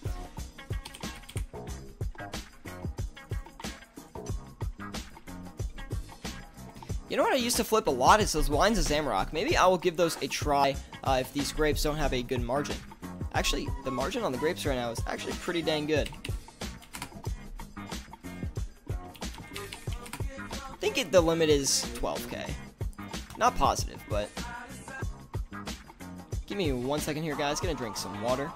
You know what I used to flip a lot is those wines of Zamorak. Maybe I will give those a try if these grapes don't have a good margin. Actually, the margin on the grapes right now is actually pretty dang good. I think the limit is 12K. Not positive, but... Give me 1 second here, guys. Gonna drink some water.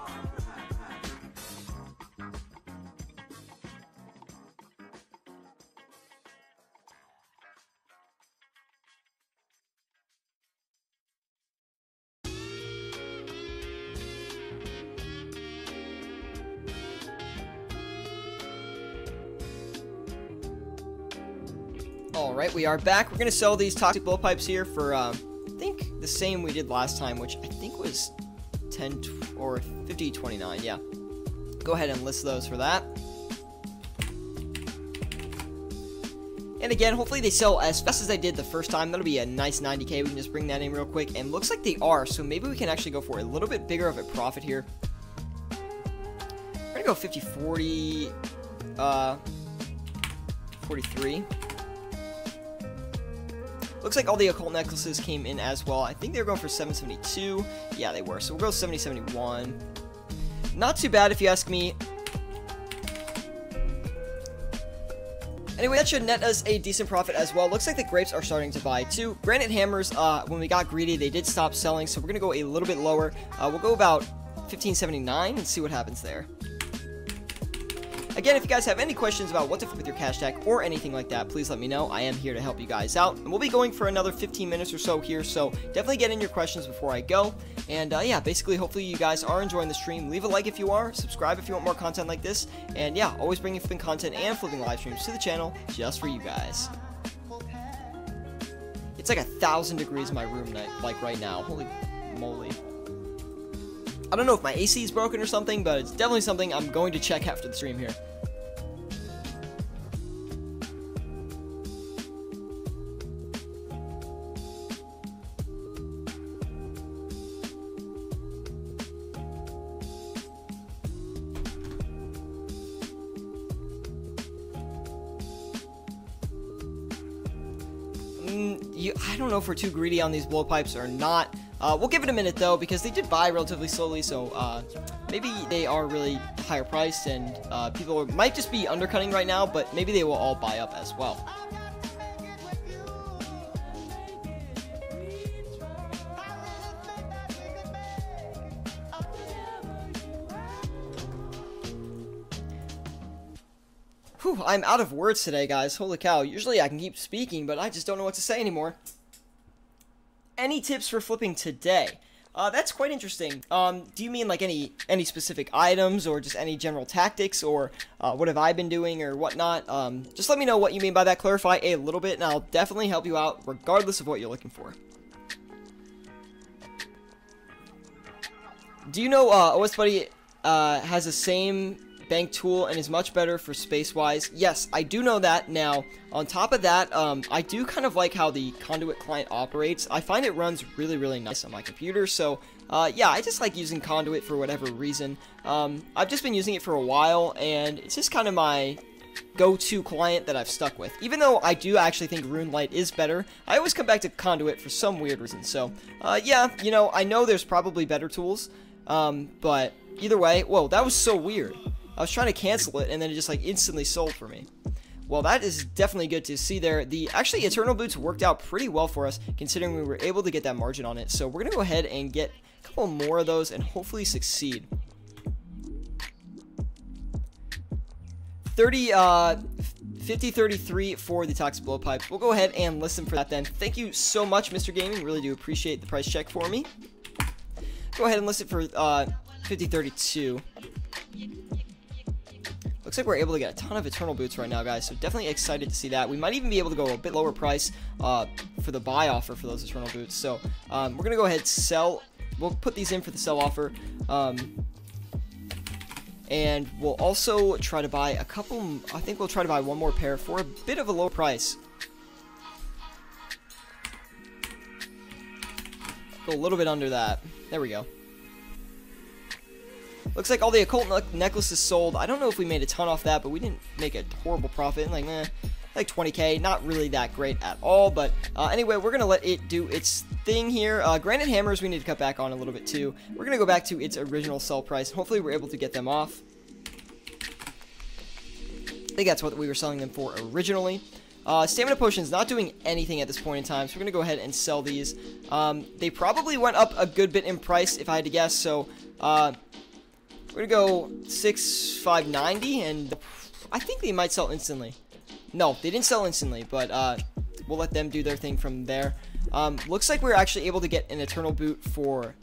Alright, we are back. We're going to sell these toxic blowpipes here for, I think, the same we did last time, which I think was 10 or 50.29, yeah. Go ahead and list those for that. And again, hopefully they sell as fast as they did the first time. That'll be a nice 90K. We can just bring that in real quick. And looks like they are, so maybe we can actually go for a little bit bigger of a profit here. We're going to go 50, 40, 43. Looks like all the occult necklaces came in as well. I think they were going for 772. Yeah, they were. So we'll go 7071. Not too bad if you ask me. Anyway, that should net us a decent profit as well. Looks like the grapes are starting to buy too. Granite hammers, when we got greedy, they did stop selling. So we're going to go a little bit lower. We'll go about 1579 and see what happens there. Again, if you guys have any questions about what to flip with your cash stack or anything like that, please let me know. I am here to help you guys out. And we'll be going for another 15 minutes or so here, so definitely get in your questions before I go. And yeah, basically, hopefully you guys are enjoying the stream. Leave a like if you are, subscribe if you want more content like this, and yeah, always bringing flipping content and flipping live streams to the channel just for you guys. It's like 1,000 degrees in my room, like right now. Holy moly. I don't know if my AC is broken or something, but it's definitely something I'm going to check after the stream here. I don't know if we're too greedy on these blowpipes or not. We'll give it a minute though, because they did buy relatively slowly, so maybe they are really higher priced, and people might just be undercutting right now, but maybe they will all buy up as well. Whew, I'm out of words today, guys. Holy cow. Usually I can keep speaking, but I just don't know what to say anymore. Any tips for flipping today? That's quite interesting. Do you mean like any specific items, or just any general tactics, or what have I been doing or whatnot? Just let me know what you mean by that. Clarify a little bit, and I'll definitely help you out regardless of what you're looking for. Do you know OSBuddy has the same bank tool and is much better for space-wise? Yes, I do know that. Now, on top of that, I do kind of like how the Conduit client operates. I find it runs really, really nice on my computer, so yeah, I just like using Conduit for whatever reason. I've just been using it for a while, and it's just kind of my go-to client that I've stuck with. Even though I do actually think RuneLite is better, I always come back to Conduit for some weird reason. So, yeah, you know, I know there's probably better tools, but either way, whoa, that was so weird. I was trying to cancel it, and then it just, like, instantly sold for me. Well, that is definitely good to see there. Actually, Eternal Boots worked out pretty well for us, considering we were able to get that margin on it. So we're going to go ahead and get a couple more of those and hopefully succeed. 50-33 for the Toxic Blowpipes. We'll go ahead and listen for that then. Thank you so much, Mr. Gaming. Really do appreciate the price check for me. Go ahead and listen for 50-32. Looks like we're able to get a ton of Eternal Boots right now, guys, so definitely excited to see that. We might even be able to go a bit lower price for the buy offer for those Eternal Boots. So we're going to go ahead and sell. We'll put these in for the sell offer. And we'll also try to buy a couple. I think we'll try to buy one more pair for a bit of a low price. Go a little bit under that. There we go. Looks like all the occult necklaces sold. I don't know if we made a ton off that, but we didn't make a horrible profit. Like, like 20k. Not really that great at all. But anyway, we're going to let it do its thing here. Granite hammers we need to cut back on a little bit too. We're going to go back to its original sell price. Hopefully we're able to get them off. I think that's what we were selling them for originally. Stamina potions not doing anything at this point in time, so we're going to go ahead and sell these. They probably went up a good bit in price, if I had to guess, so we're going to go 6,590, and I think they might sell instantly. No, they didn't sell instantly, but we'll let them do their thing from there. Looks like we're actually able to get an Eternal Boot for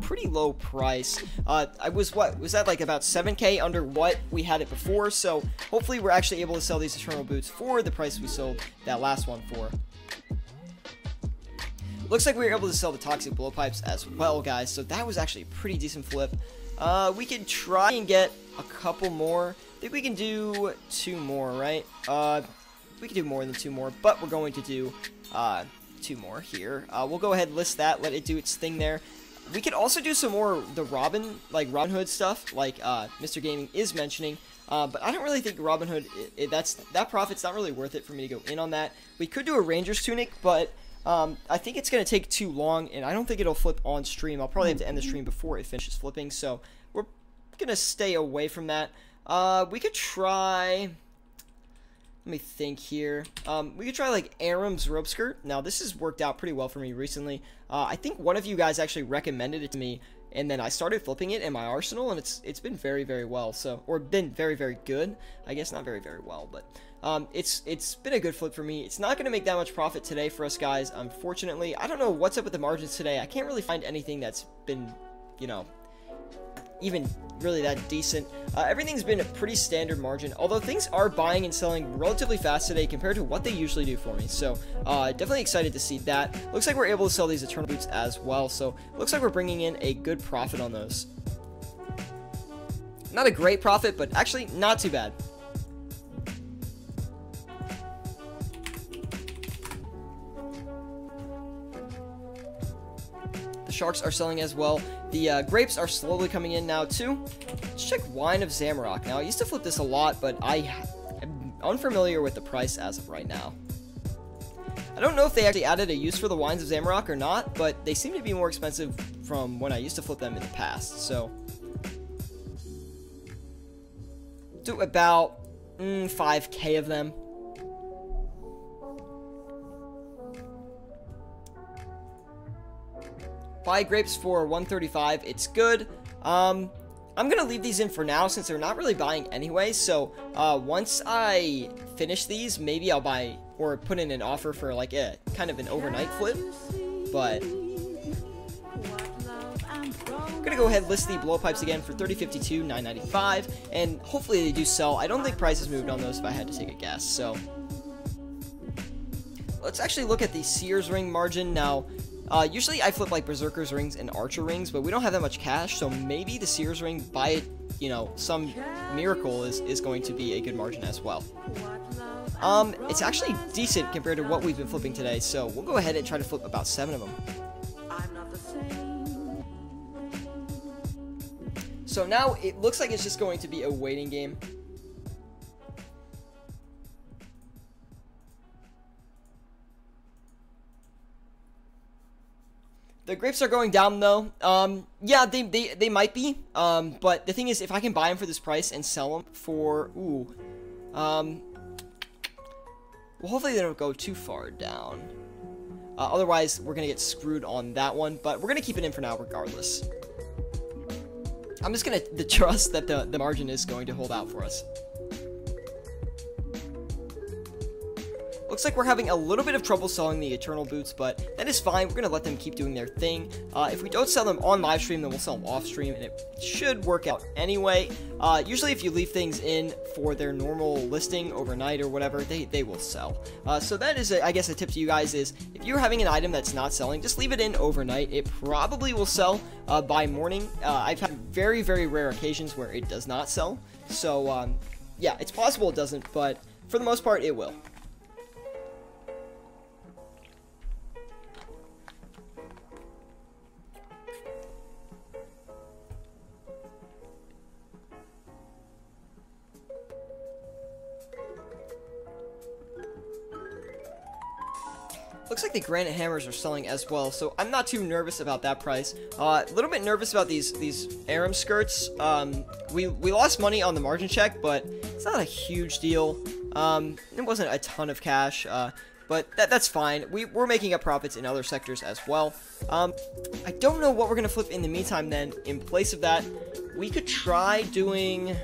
pretty low price. Was that like about 7k under what we had it before, so hopefully we're actually able to sell these Eternal Boots for the price we sold that last one for. Looks like we were able to sell the Toxic Blowpipes as well, guys, so that was actually a pretty decent flip. We can try and get a couple more. I think we can do 2 more, right? We can do more than 2 more, but we're going to do 2 more here. We'll go ahead and list that, let it do its thing there. We could also do some more the Robin Hood stuff, like Mr. Gaming is mentioning. But I don't really think Robin Hood, that profit's not really worth it for me to go in on that. We could do a Ranger's Tunic, but I think it's going to take too long, and I don't think it'll flip on stream. I'll probably have to end the stream before it finishes flipping, so we're going to stay away from that. We could try... Let me think here. We could try like Aram's Rope Skirt. Now this has worked out pretty well for me recently. I think one of you guys actually recommended it to me, and then I started flipping it in my arsenal, and it's been very, very well. So, or been very, very good. I guess not very, very well, but it's been a good flip for me. It's not going to make that much profit today for us guys, unfortunately. I don't know what's up with the margins today. I can't really find anything that's been, you know, even really that decent. Everything's been a pretty standard margin, although things are buying and selling relatively fast today compared to what they usually do for me, so definitely excited to see that. Looks like we're able to sell these Eternal Boots as well, so looks like we're bringing in a good profit on those. Not a great profit, but actually not too bad. Sharks are selling as well. The grapes are slowly coming in now too. Let's check Wine of Zamorak. Now I used to flip this a lot, but I am unfamiliar with the price as of right now. I don't know if they actually added a use for the Wines of Zamorak or not, but they seem to be more expensive from when I used to flip them in the past, so do about 5k of them. Buy grapes for 135. It's good. I'm gonna leave these in for now since they're not really buying anyway. So once I finish these, maybe I'll buy or put in an offer for like a kind of an overnight flip. But I'm gonna go ahead and list the blowpipes again for 30.52, 9.95, and hopefully they do sell. I don't think prices moved on those if I had to take a guess. So let's actually look at the Sears ring margin now. Usually I flip like Berserker's rings and Archer rings, but we don't have that much cash, so maybe the Sears ring, by, you know, some miracle is going to be a good margin as well. It's actually decent compared to what we've been flipping today, so we'll go ahead and try to flip about 7 of them. So now it looks like it's just going to be a waiting game. The grapes are going down though. Yeah, they might be. But the thing is, if I can buy them for this price and sell them for, well, hopefully they don't go too far down. Otherwise, we're gonna get screwed on that one. But we're gonna keep it in for now, regardless. I'm just gonna trust that the margin is going to hold out for us. Looks like we're having a little bit of trouble selling the Eternal Boots, but that is fine. We're going to let them keep doing their thing. If we don't sell them on live stream, then we'll sell them off stream, and it should work out anyway. Usually if you leave things in for their normal listing overnight or whatever, they will sell. So that is, I guess, a tip to you guys is, if you're having an item that's not selling, just leave it in overnight. It probably will sell by morning. I've had very, very rare occasions where it does not sell. So, yeah, it's possible it doesn't, but for the most part, it will. Looks like the granite hammers are selling as well, so I'm not too nervous about that price. A little bit nervous about these Aram skirts. We lost money on the margin check, but it's not a huge deal. It wasn't a ton of cash, but that's fine. We're making up profits in other sectors as well. I don't know what we're gonna flip in the meantime. Then, in place of that, we could try doing.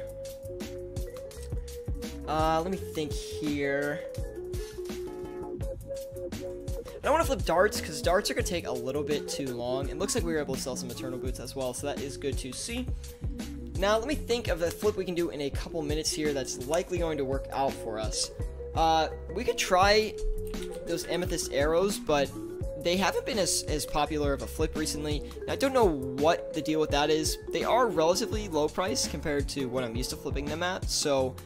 Let me think here. I don't want to flip darts, because darts are going to take a little bit too long. It looks like we were able to sell some Eternal Boots as well, so that is good to see. Now, let me think of a flip we can do in a couple minutes here that's likely going to work out for us. We could try those Amethyst Arrows, but they haven't been as popular of a flip recently. I don't know what the deal with that is. They are relatively low price compared to what I'm used to flipping them at, so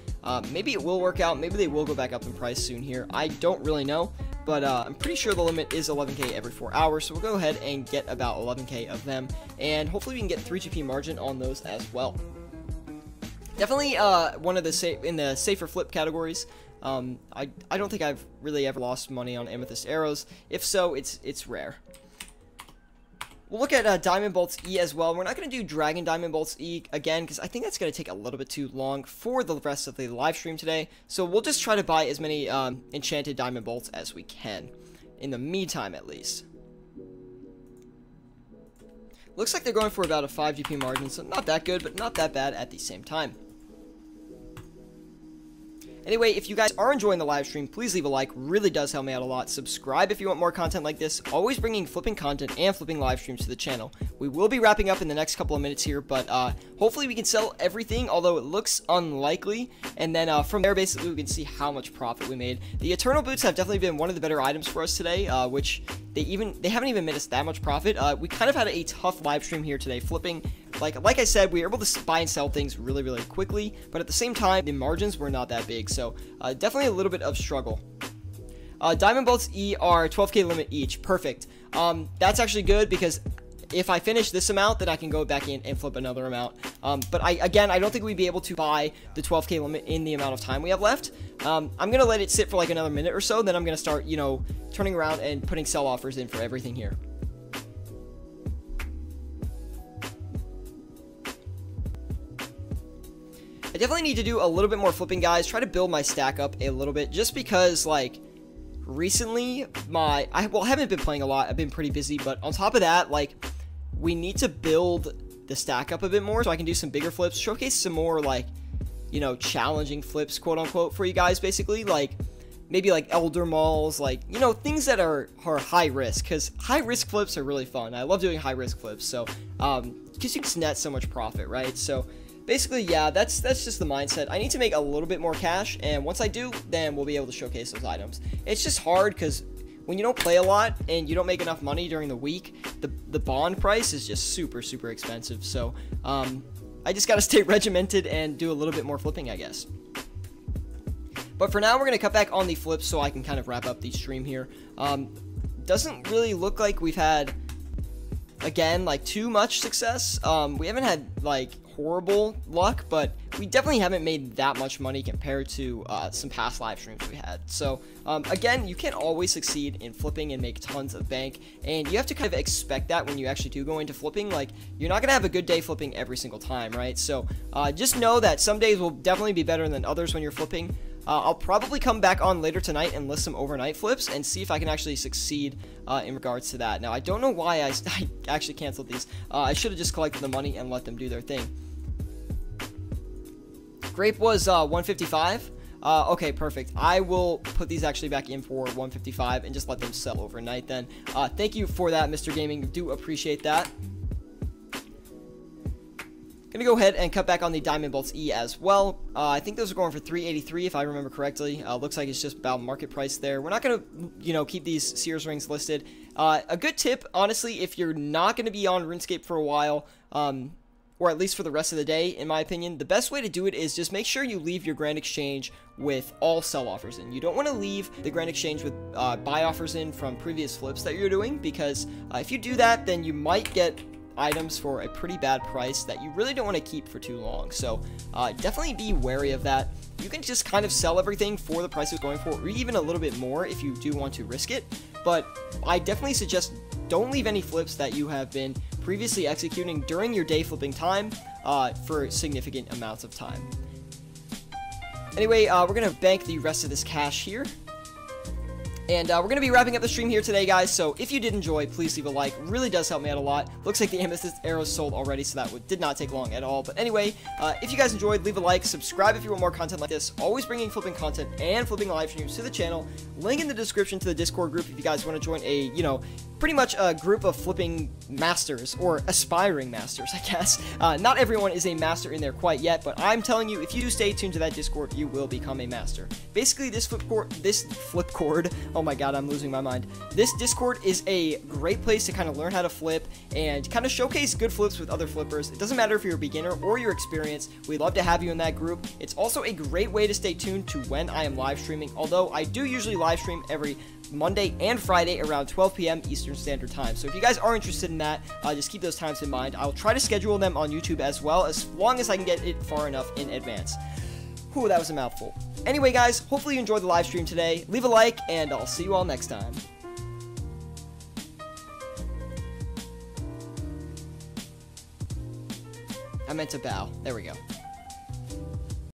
maybe it will work out. Maybe they will go back up in price soon here. I don't really know. But I'm pretty sure the limit is 11k every 4 hours, so we'll go ahead and get about 11k of them, and hopefully we can get 3 GP margin on those as well. Definitely one of the in the safer flip categories. I don't think I've really ever lost money on Amethyst Arrows. If so, it's rare. We'll look at Diamond Bolts E as well. We're not going to do Dragon Diamond Bolts E again, because I think that's going to take a little bit too long for the rest of the live stream today. So we'll just try to buy as many enchanted Diamond Bolts as we can, in the meantime at least. Looks like they're going for about a 5 GP margin, so not that good, but not that bad at the same time. Anyway, if you guys are enjoying the live stream, please leave a like. Really does help me out a lot. Subscribe if you want more content like this. Always bringing flipping content and flipping live streams to the channel. We will be wrapping up in the next couple of minutes here, but hopefully we can sell everything, although it looks unlikely. And then from there, basically, we can see how much profit we made. The Eternal Boots have definitely been one of the better items for us today, which they haven't even made us that much profit. We kind of had a tough live stream here today, flipping. Like I said, we were able to buy and sell things really, really quickly, but at the same time, the margins were not that big, so definitely a little bit of struggle. Diamond Bolts E are 12k limit each. Perfect. That's actually good, because if I finish this amount, then I can go back in and flip another amount. But I don't think we'd be able to buy the 12k limit in the amount of time we have left. I'm going to let it sit for like another minute or so, then I'm going to start, turning around and putting sell offers in for everything here. I definitely need to do a little bit more flipping, guys. Try to build my stack up a little bit, just because, like, recently, I haven't been playing a lot. I've been pretty busy, but on top of that, like, we need to build the stack up a bit more so I can do some bigger flips, showcase some more, like, challenging flips, quote-unquote, for you guys, basically, like, maybe, like, Elder Malls, like, things that are high risk, because high-risk flips are really fun. I love doing high-risk flips, so, because you can net so much profit, right? So, basically, yeah, that's just the mindset. I need to make a little bit more cash, and once I do, then we'll be able to showcase those items. It's just hard, because when you don't play a lot, and you don't make enough money during the week, the bond price is just super, super expensive, so, I just gotta stay regimented and do a little bit more flipping, I guess. But for now, we're gonna cut back on the flips so I can kind of wrap up the stream here. Doesn't really look like we've had, again, like, too much success. We haven't had, like, horrible luck, but we definitely haven't made that much money compared to some past live streams we had. So again, you can't always succeed in flipping and make tons of bank, and you have to kind of expect that when you actually do go into flipping. Like, you're not gonna have a good day flipping every single time, right? So just know that some days will definitely be better than others when you're flipping. I'll probably come back on later tonight and list some overnight flips and see if I can actually succeed in regards to that. Now, I don't know why I actually canceled these. I should have just collected the money and let them do their thing. Grape was 155. Okay, perfect. I will put these actually back in for 155 and just let them sell overnight then. Thank you for that, Mr. Gaming. Do appreciate that. Gonna go ahead and cut back on the Diamond Bolts E as well. I think those are going for 383 if I remember correctly. Looks like it's just about market price there. We're not gonna, keep these Sears rings listed. A good tip, honestly, if you're not gonna be on RuneScape for a while, or at least for the rest of the day, in my opinion, the best way to do it is just make sure you leave your Grand Exchange with all sell offers in. You don't want to leave the Grand Exchange with buy offers in from previous flips that you're doing, because if you do that, then you might get items for a pretty bad price that you really don't want to keep for too long. So definitely be wary of that. You can just kind of sell everything for the price it's going for, or even a little bit more if you do want to risk it. but I definitely suggest don't leave any flips that you have been previously executing during your day flipping time for significant amounts of time. Anyway, we're going to bank the rest of this cash here. And we're going to be wrapping up the stream here today, guys, so if you did enjoy, please leave a like. Really does help me out a lot. Looks like the amethyst arrows sold already, so that did not take long at all. But anyway, if you guys enjoyed, leave a like, subscribe if you want more content like this. Always bringing flipping content and flipping live streams to the channel. Link in the description to the Discord group if you guys want to join a, pretty much a group of flipping masters, or aspiring masters, I guess. Not everyone is a master in there quite yet, but I'm telling you, if you do stay tuned to that Discord, you will become a master. Basically, this flip cord, oh my god, I'm losing my mind. This Discord is a great place to kind of learn how to flip and kind of showcase good flips with other flippers. It doesn't matter if you're a beginner or you're experienced, we'd love to have you in that group. It's also a great way to stay tuned to when I am live streaming, although I do usually live stream every Monday and Friday around 12 p.m. Eastern Standard Time. So if you guys are interested in that, just keep those times in mind. I'll try to schedule them on YouTube as well, as long as I can get it far enough in advance. Whew, that was a mouthful. Anyway, guys, hopefully you enjoyed the live stream today. Leave a like, and I'll see you all next time. I meant to bow. There we go.